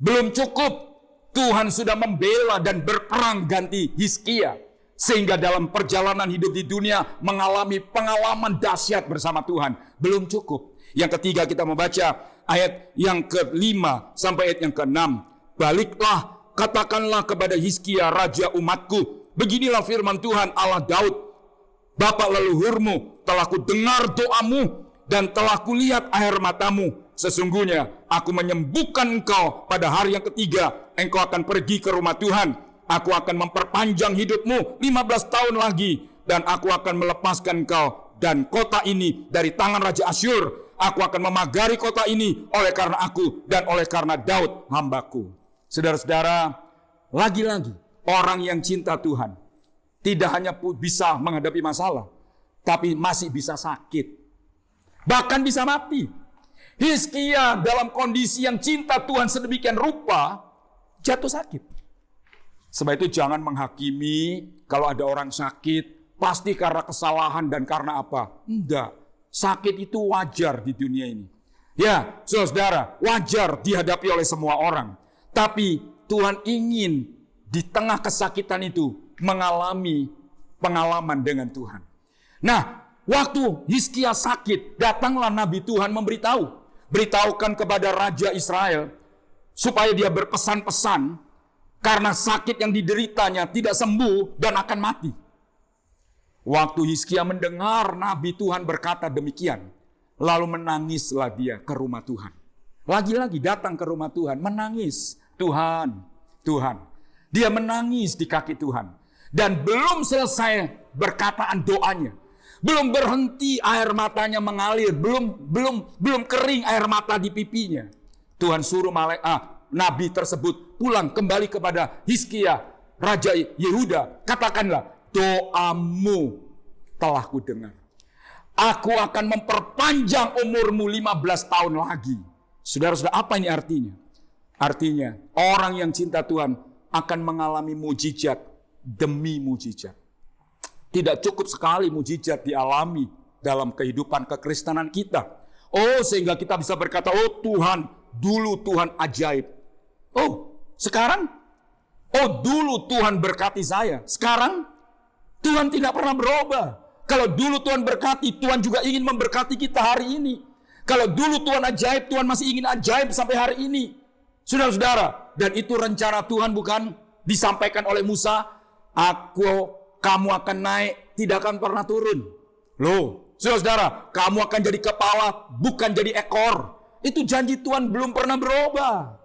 belum cukup Tuhan sudah membela dan berperang ganti Hizkia, sehingga dalam perjalanan hidup di dunia mengalami pengalaman dahsyat bersama Tuhan. Belum cukup. Yang ketiga, kita membaca ayat yang kelima sampai ayat yang keenam. Baliklah katakanlah kepada Hizkia, raja umatku, beginilah firman Tuhan Allah Daud, Bapa leluhurmu, telah ku dengar doamu dan telah kulihat air matamu. Sesungguhnya aku menyembuhkan engkau pada hari yang ketiga. Engkau akan pergi ke rumah Tuhan. Aku akan memperpanjang hidupmu 15 tahun lagi. Dan aku akan melepaskan engkau dan kota ini dari tangan Raja Asyur. Aku akan memagari kota ini oleh karena aku dan oleh karena Daud hambaku. Saudara-saudara, lagi-lagi orang yang cinta Tuhan tidak hanya bisa menghadapi masalah, tapi masih bisa sakit. Bahkan bisa mati. Hizkia dalam kondisi yang cinta Tuhan sedemikian rupa, jatuh sakit. Sebab itu jangan menghakimi kalau ada orang sakit, pasti karena kesalahan dan karena apa. Enggak. Sakit itu wajar di dunia ini. Ya, saudara, wajar dihadapi oleh semua orang. Tapi Tuhan ingin di tengah kesakitan itu mengalami pengalaman dengan Tuhan. Nah, waktu Hizkia sakit, datanglah Nabi Tuhan beritahukan kepada Raja Israel supaya dia berpesan-pesan karena sakit yang dideritanya tidak sembuh dan akan mati. Waktu Hizkia mendengar Nabi Tuhan berkata demikian, lalu menangislah dia ke rumah Tuhan. Lagi-lagi datang ke rumah Tuhan, menangis. Tuhan. Dia menangis di kaki Tuhan. Dan belum selesai berkataan doanya. Belum berhenti air matanya mengalir. Belum kering air mata di pipinya. Tuhan suruh Nabi tersebut pulang kembali kepada Hizkia, Raja Yehuda. Katakanlah, doamu telah kudengar. Aku akan memperpanjang umurmu 15 tahun lagi. Saudara-saudara, apa ini artinya? Artinya, orang yang cinta Tuhan akan mengalami mujizat demi mujizat. Tidak cukup sekali mujizat dialami dalam kehidupan kekristenan kita. Oh, sehingga kita bisa berkata, oh Tuhan, dulu Tuhan ajaib. Oh, sekarang? Oh, dulu Tuhan berkati saya. Sekarang? Tuhan tidak pernah berubah. Kalau dulu Tuhan berkati, Tuhan juga ingin memberkati kita hari ini. Kalau dulu Tuhan ajaib, Tuhan masih ingin ajaib sampai hari ini. Saudara-saudara, dan itu rencana Tuhan bukan disampaikan oleh Musa, kamu akan naik, tidak akan pernah turun. Loh, saudara-saudara, kamu akan jadi kepala, bukan jadi ekor. Itu janji Tuhan belum pernah berubah.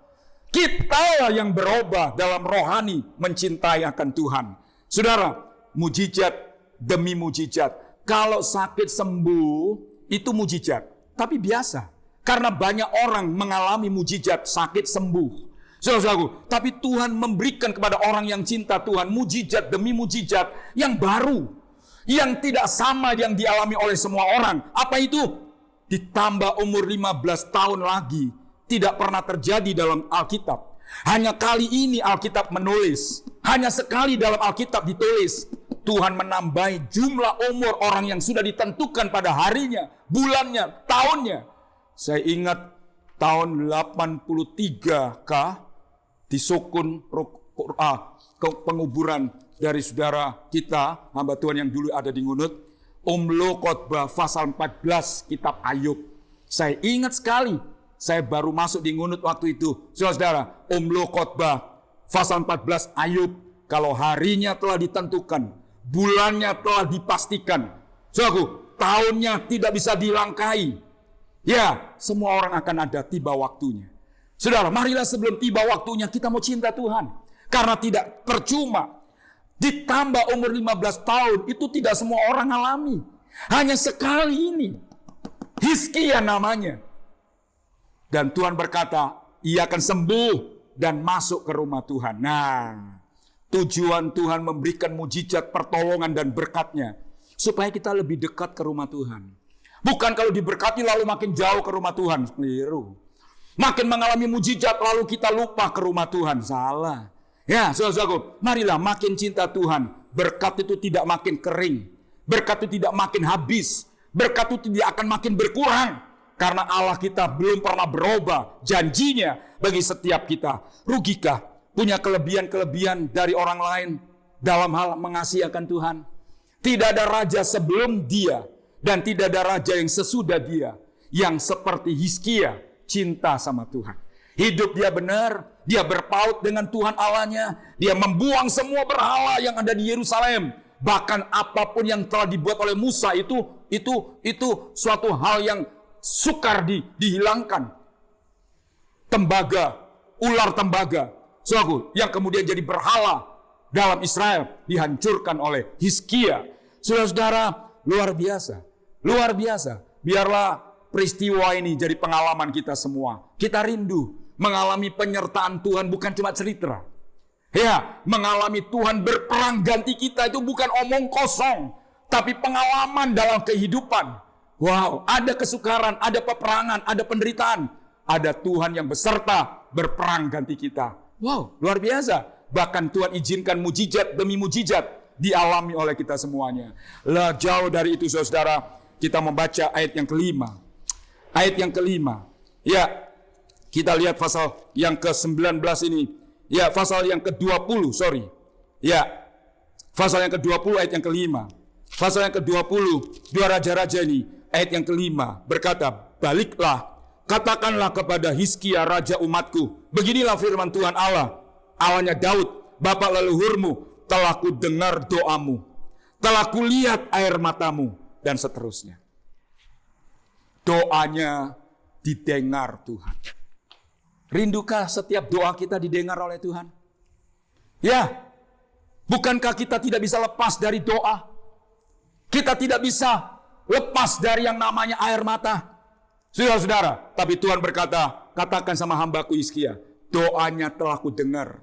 Kita yang berubah dalam rohani mencintai akan Tuhan. Saudara, mujizat demi mujizat. Kalau sakit sembuh, itu mujizat. Tapi biasa. Karena banyak orang mengalami mujizat sakit sembuh. Saudara-saudaraku, tapi Tuhan memberikan kepada orang yang cinta Tuhan mujizat demi mujizat yang baru. Yang tidak sama yang dialami oleh semua orang. Apa itu? Ditambah umur 15 tahun lagi. Tidak pernah terjadi dalam Alkitab. Hanya kali ini Alkitab menulis. Hanya sekali dalam Alkitab ditulis. Tuhan menambahi jumlah umur orang yang sudah ditentukan pada harinya, bulannya, tahunnya. Saya ingat tahun 83 di Sukun penguburan dari saudara kita, hamba Tuhan yang dulu ada di Ngunut, Umlo Khotbah pasal 14 kitab Ayub. Saya ingat sekali, saya baru masuk di Ngunut waktu itu. Saudara, Umlo Khotbah pasal 14 Ayub, kalau harinya telah ditentukan, bulannya telah dipastikan, saudaraku, tahunnya tidak bisa dilangkai. Ya, semua orang akan ada tiba waktunya. Saudara, marilah sebelum tiba waktunya kita mau cinta Tuhan. Karena tidak percuma. Ditambah umur 15 tahun, itu tidak semua orang alami. Hanya sekali ini. Hizkia namanya. Dan Tuhan berkata, ia akan sembuh dan masuk ke rumah Tuhan. Nah, tujuan Tuhan memberikan mujizat, pertolongan dan berkatnya. Supaya kita lebih dekat ke rumah Tuhan. Bukan kalau diberkati lalu makin jauh ke rumah Tuhan. Keliru. Makin mengalami mujizat lalu kita lupa ke rumah Tuhan. Salah. Ya, saudara-saudaraku, marilah makin cinta Tuhan. Berkat itu tidak makin kering. Berkat itu tidak makin habis. Berkat itu tidak akan makin berkurang. Karena Allah kita belum pernah berubah. Janjinya bagi setiap kita. Rugikah punya kelebihan-kelebihan dari orang lain dalam hal mengasihi akan Tuhan? Tidak ada raja sebelum dia. Dan tidak ada raja yang sesudah dia. Yang seperti Hizkia cinta sama Tuhan. Hidup dia benar, dia berpaut dengan Tuhan Allahnya, dia membuang semua berhala yang ada di Yerusalem. Bahkan apapun yang telah dibuat oleh Musa itu suatu hal yang sukar dihilangkan. Tembaga, ular tembaga, saudaraku, yang kemudian jadi berhala dalam Israel dihancurkan oleh Hizkia. Saudara-saudara, luar biasa, luar biasa. Biarlah peristiwa ini jadi pengalaman kita semua. Kita rindu mengalami penyertaan Tuhan, bukan cuma cerita. Ya, mengalami Tuhan berperang ganti kita itu bukan omong kosong, tapi pengalaman dalam kehidupan. Wow, ada kesukaran, ada peperangan, ada penderitaan. Ada Tuhan yang beserta berperang ganti kita. Wow, luar biasa. Bahkan Tuhan izinkan mujizat demi mujizat dialami oleh kita semuanya. Lah jauh dari itu saudara, kita membaca ayat yang kelima. Ayat yang kelima. Ya, kita lihat pasal yang ke-19 ini. Ya, pasal yang ke-20, sorry. Ya, pasal yang ke-20 ayat yang kelima. Pasal yang ke-20, dua raja-raja ini, ayat yang kelima, berkata, baliklah, katakanlah kepada Hizkia raja umatku, beginilah firman Tuhan Allah, Allahnya Daud, bapa leluhurmu, telah ku dengar doamu, telah ku lihat air matamu, dan seterusnya. Doanya didengar Tuhan. Rindukah setiap doa kita didengar oleh Tuhan? Ya, bukankah kita tidak bisa lepas dari doa? Kita tidak bisa lepas dari yang namanya air mata. Saudara-saudara, tapi Tuhan berkata, katakan sama hambaku Hizkia, doanya telah ku dengar,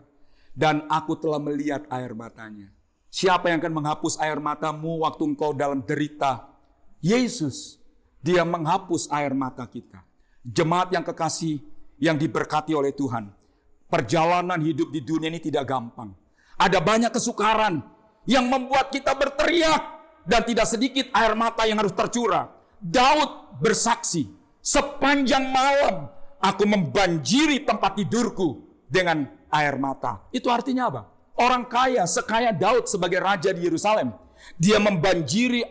dan aku telah melihat air matanya. Siapa yang akan menghapus air matamu waktu engkau dalam derita? Yesus, dia menghapus air mata kita. Jemaat yang kekasih, yang diberkati oleh Tuhan. Perjalanan hidup di dunia ini tidak gampang. Ada banyak kesukaran yang membuat kita berteriak dan tidak sedikit air mata yang harus tercurah. Daud bersaksi, sepanjang malam aku membanjiri tempat tidurku dengan air mata. Itu artinya apa? Orang kaya, sekaya Daud sebagai raja di Yerusalem, dia membanjiri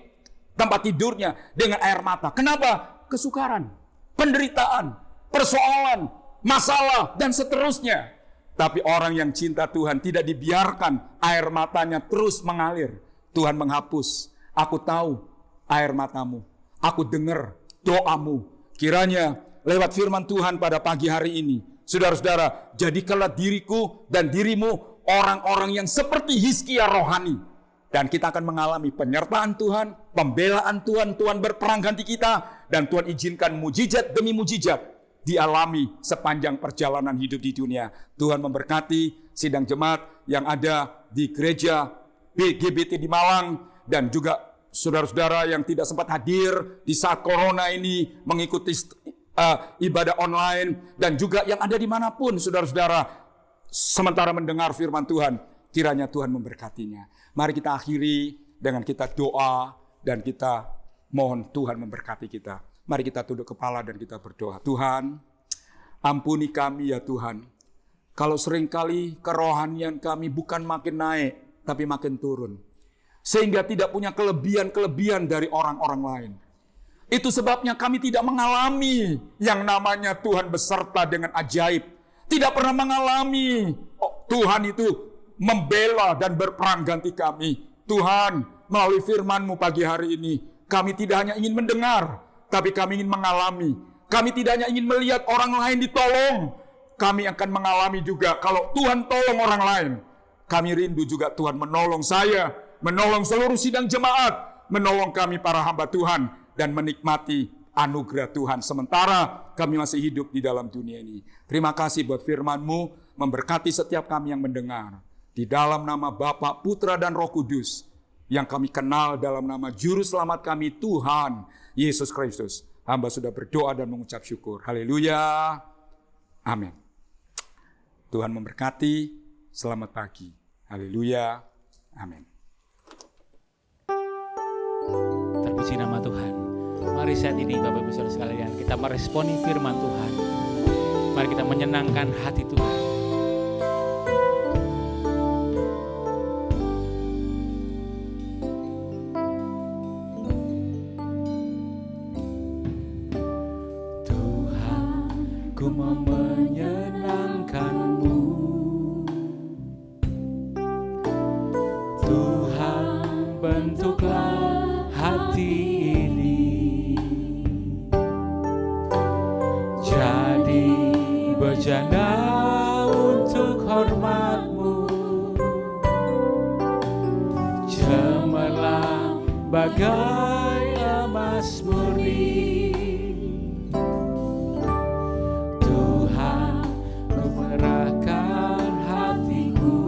tempat tidurnya dengan air mata. Kenapa? Kesukaran, penderitaan, persoalan, masalah, dan seterusnya. Tapi orang yang cinta Tuhan tidak dibiarkan air matanya terus mengalir. Tuhan menghapus. Aku tahu air matamu. Aku dengar doamu. Kiranya lewat firman Tuhan pada pagi hari ini, saudara-saudara, jadikanlah diriku dan dirimu orang-orang yang seperti Hizkia rohani. Dan kita akan mengalami penyertaan Tuhan, pembelaan Tuhan, Tuhan berperang ganti kita, dan Tuhan izinkan mujizat demi mujizat dialami sepanjang perjalanan hidup di dunia. Tuhan memberkati sidang jemaat yang ada di gereja GBT di Malang, dan juga saudara-saudara yang tidak sempat hadir di saat corona ini mengikuti ibadah online, dan juga yang ada dimanapun saudara-saudara sementara mendengar firman Tuhan. Kiranya Tuhan memberkatinya. Mari kita akhiri dengan kita doa dan kita mohon Tuhan memberkati kita. Mari kita tunduk kepala dan kita berdoa. Tuhan, ampuni kami ya Tuhan. Kalau seringkali kerohanian kami bukan makin naik, tapi makin turun. Sehingga tidak punya kelebihan-kelebihan dari orang-orang lain. Itu sebabnya kami tidak mengalami yang namanya Tuhan beserta dengan ajaib. Tidak pernah mengalami Tuhan itu membela dan berperang ganti kami. Tuhan, melalui firman-Mu pagi hari ini, kami tidak hanya ingin mendengar, tapi kami ingin mengalami. Kami tidak hanya ingin melihat orang lain ditolong, kami akan mengalami juga kalau Tuhan tolong orang lain. Kami rindu juga Tuhan menolong saya, menolong seluruh sidang jemaat, menolong kami para hamba Tuhan, dan menikmati anugerah Tuhan sementara kami masih hidup di dalam dunia ini. Terima kasih buat firman-Mu, memberkati setiap kami yang mendengar. Di dalam nama Bapa, Putra, dan Roh Kudus, yang kami kenal dalam nama Juru Selamat kami, Tuhan Yesus Kristus. Hamba sudah berdoa dan mengucap syukur. Haleluya. Amin. Tuhan memberkati. Selamat pagi. Haleluya. Amin. Terpuji nama Tuhan. Mari saat ini Bapak Ibu Saudara sekalian, kita meresponi firman Tuhan. Mari kita menyenangkan hati Tuhan. ku mau menyenangkan-Mu. Tuhan, bentuklah hati ini jadi bejana untuk hormat-Mu. Cemerlang bagai emas murni. Tuhan, ku menyerahkan hatiku.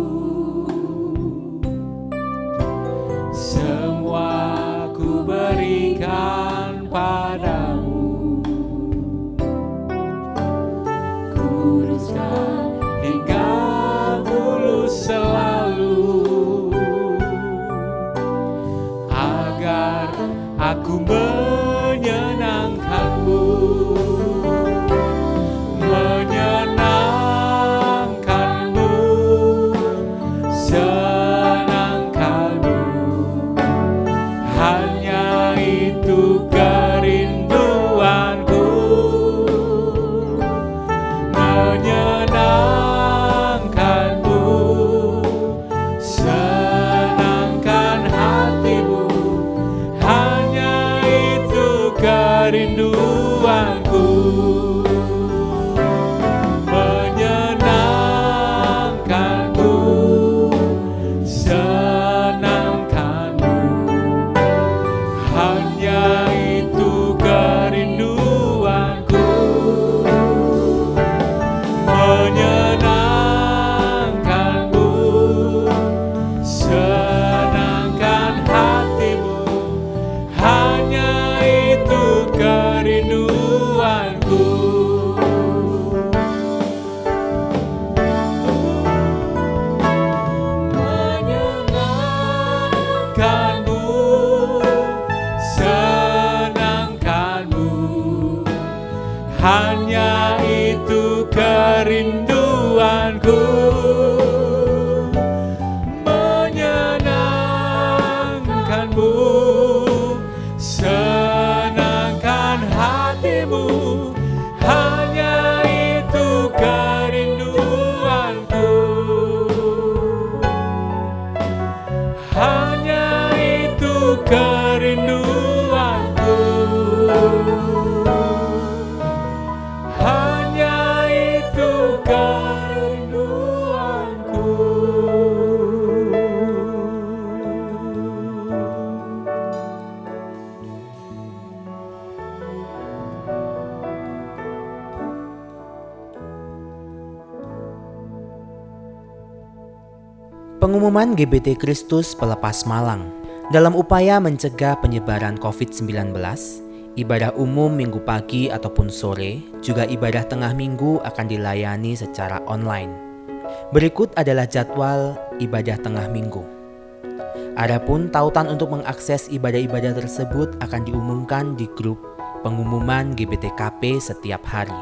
Semua ku berikan padamu. Kuduskan hingga tulus selalu, agar aku menyenangkan-Mu. Menyenangkan-Mu, senangkan-Mu, hanya itu kerinduanku. Menyenangkan-Mu, senangkan hati-Mu, hanya itu kerinduanku. Menyenangkan-Mu, senangkan-Mu, hanya itu kerinduanku. Menyenangkan-Mu, senangkan hati-Mu, hanya itu kerinduanku. Menyenangkan-Mu, senangkan-Mu, hanya itu kerinduanku. Menyenangkan-Mu, senangkan hati-Mu, hanya itu kerinduanku. Hanya itu kerinduanku. Hanya itu kerinduanku. Pengumuman GBT Kristus Pelepas Malang. Dalam upaya mencegah penyebaran COVID-19, ibadah umum minggu pagi ataupun sore, juga ibadah tengah minggu akan dilayani secara online. Berikut adalah jadwal ibadah tengah minggu. Adapun tautan untuk mengakses ibadah-ibadah tersebut akan diumumkan di grup pengumuman GBTKP setiap hari.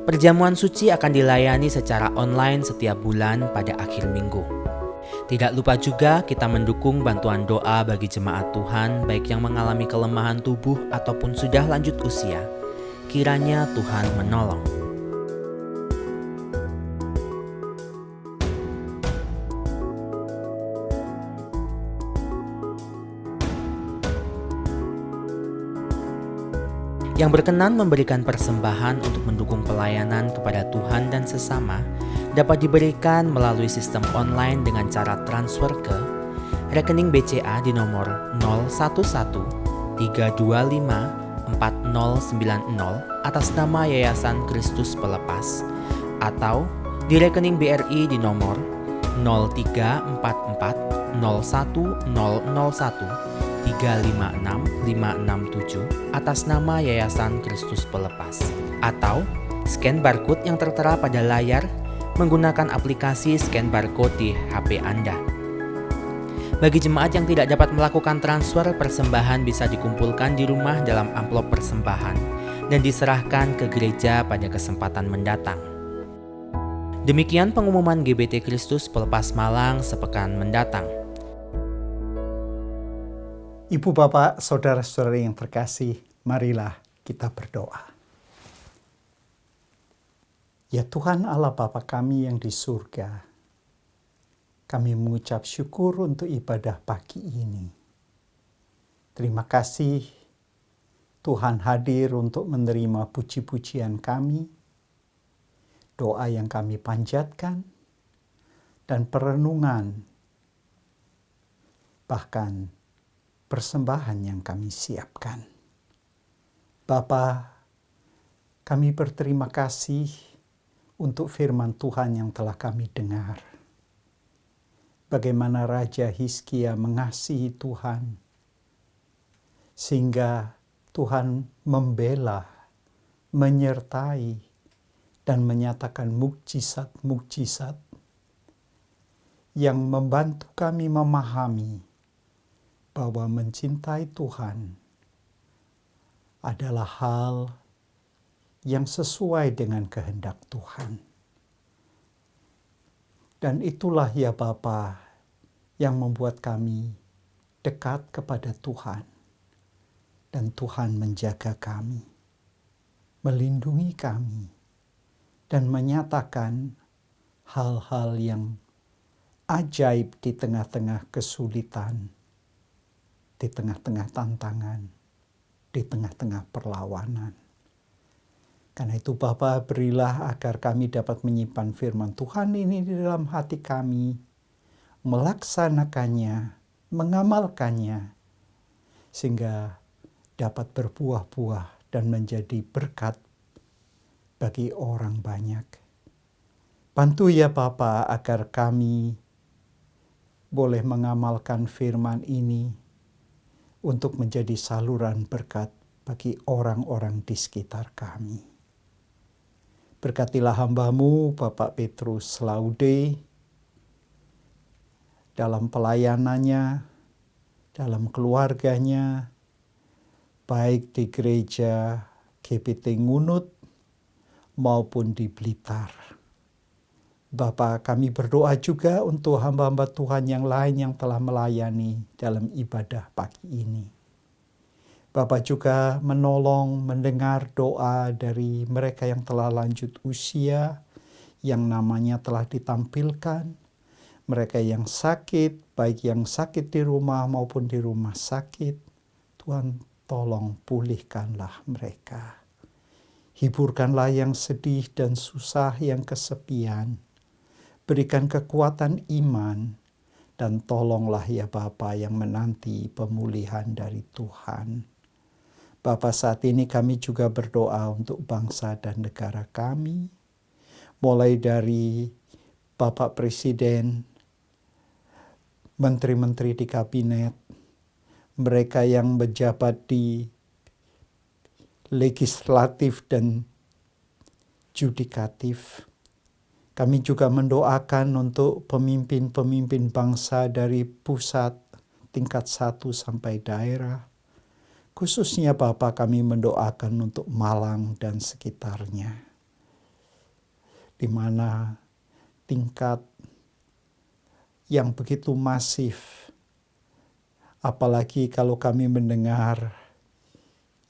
Perjamuan suci akan dilayani secara online setiap bulan pada akhir minggu. Tidak lupa juga kita mendukung bantuan doa bagi jemaat Tuhan baik yang mengalami kelemahan tubuh ataupun sudah lanjut usia. Kiranya Tuhan menolong. Yang berkenan memberikan persembahan untuk mendukung pelayanan kepada Tuhan dan sesama dapat diberikan melalui sistem online dengan cara transfer ke rekening BCA di nomor 011-325-4090 atas nama Yayasan Kristus Pelepas, atau di rekening BRI di nomor 034401001356-567 atas nama Yayasan Kristus Pelepas, atau scan barcode yang tertera pada layar menggunakan aplikasi scan barcode di HP Anda. Bagi jemaat yang tidak dapat melakukan transfer, persembahan bisa dikumpulkan di rumah dalam amplop persembahan dan diserahkan ke gereja pada kesempatan mendatang. Demikian pengumuman GBT Kristus Pelepas Malang sepekan mendatang. Ibu, Bapak, Saudara-saudari yang terkasih, marilah kita berdoa. Ya Tuhan Allah Bapa kami yang di surga, kami mengucap syukur untuk ibadah pagi ini. Terima kasih Tuhan hadir untuk menerima puji-pujian kami, doa yang kami panjatkan, dan perenungan, bahkan persembahan yang kami siapkan. Bapa, kami berterima kasih untuk firman Tuhan yang telah kami dengar. Bagaimana Raja Hizkia mengasihi Tuhan, sehingga Tuhan membela, menyertai, dan menyatakan mukjizat-mukjizat yang membantu kami memahami bahwa mencintai Tuhan adalah hal yang sesuai dengan kehendak Tuhan. Dan itulah ya Bapa yang membuat kami dekat kepada Tuhan. Dan Tuhan menjaga kami, melindungi kami, dan menyatakan hal-hal yang ajaib di tengah-tengah kesulitan, di tengah-tengah tantangan, di tengah-tengah perlawanan. Karena itu Bapa, berilah agar kami dapat menyimpan firman Tuhan ini di dalam hati kami, melaksanakannya, mengamalkannya, sehingga dapat berbuah-buah dan menjadi berkat bagi orang banyak. Bantu ya Bapa agar kami boleh mengamalkan firman ini untuk menjadi saluran berkat bagi orang-orang di sekitar kami. Berkatilah hamba-Mu Bapak Petrus Laude dalam pelayanannya, dalam keluarganya, baik di gereja GPT Ngunut maupun di Blitar. Bapa, kami berdoa juga untuk hamba-hamba Tuhan yang lain yang telah melayani dalam ibadah pagi ini. Bapa juga menolong mendengar doa dari mereka yang telah lanjut usia, yang namanya telah ditampilkan, mereka yang sakit, baik yang sakit di rumah maupun di rumah sakit. Tuhan, tolong pulihkanlah mereka. Hiburkanlah yang sedih dan susah, yang kesepian. Berikan kekuatan iman, dan tolonglah ya Bapa yang menanti pemulihan dari Tuhan. Bapa, saat ini kami juga berdoa untuk bangsa dan negara kami, mulai dari Bapak Presiden, menteri-menteri di kabinet, mereka yang menjabat di legislatif dan judikatif. Kami juga mendoakan untuk pemimpin-pemimpin bangsa dari pusat tingkat 1 sampai daerah. Khususnya Bapa, kami mendoakan untuk Malang dan sekitarnya, di mana tingkat yang begitu masif, apalagi kalau kami mendengar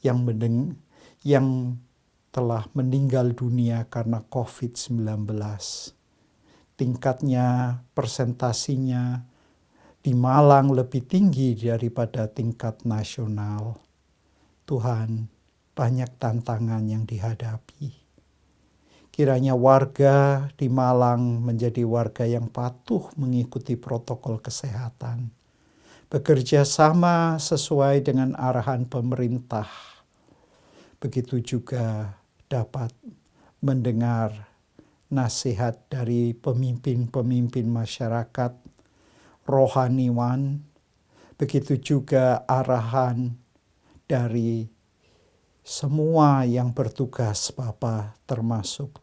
yang telah meninggal dunia karena COVID-19. Tingkatnya, persentasinya di Malang lebih tinggi daripada tingkat nasional. Tuhan, banyak tantangan yang dihadapi. Kiranya warga di Malang menjadi warga yang patuh mengikuti protokol kesehatan, bekerja sama sesuai dengan arahan pemerintah. Begitu juga dapat mendengar nasihat dari pemimpin-pemimpin masyarakat, rohaniwan, begitu juga arahan dari semua yang bertugas Bapa, termasuk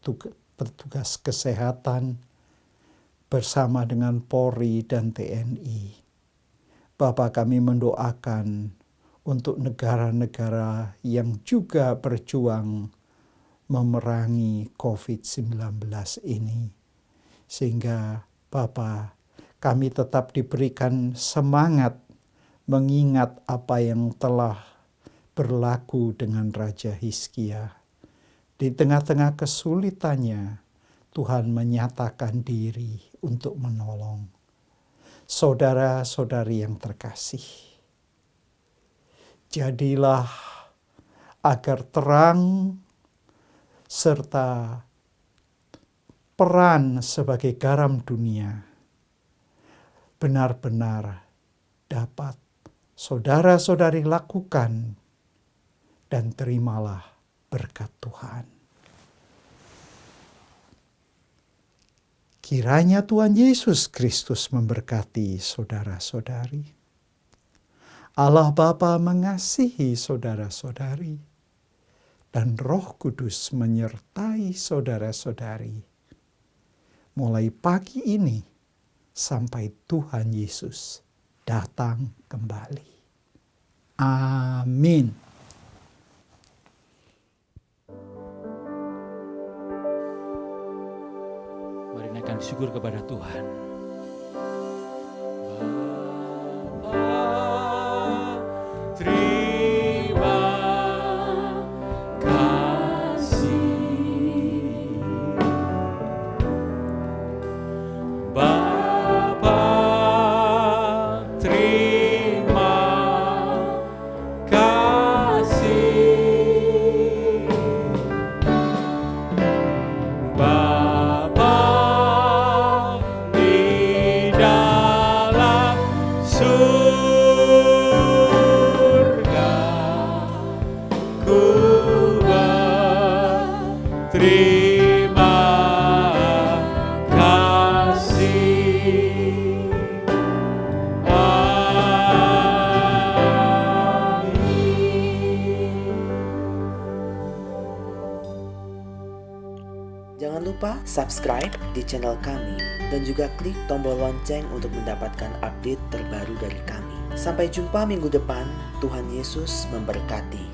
petugas kesehatan bersama dengan Polri dan TNI. Bapa, kami mendoakan untuk negara-negara yang juga berjuang memerangi COVID-19 ini. Sehingga Bapa, kami tetap diberikan semangat mengingat apa yang telah berlaku dengan Raja Hizkia. Di tengah-tengah kesulitannya, Tuhan menyatakan diri untuk menolong. Saudara-saudari yang terkasih, jadilah agar terang serta peran sebagai garam dunia benar-benar dapat saudara-saudari lakukan, dan terimalah berkat Tuhan. Kiranya Tuhan Yesus Kristus memberkati saudara-saudari. Allah Bapa mengasihi saudara-saudari, dan Roh Kudus menyertai saudara-saudari mulai pagi ini sampai Tuhan Yesus datang kembali. Amin. Mari naikkan syukur kepada Tuhan. Bapa, terima kasih. Bapa, terima kasih. Bapa di dalam surga, ku berterima kasih. Jangan lupa subscribe di channel kami dan juga klik tombol lonceng untuk mendapatkan update terbaru dari kami. Sampai jumpa minggu depan. Tuhan Yesus memberkati.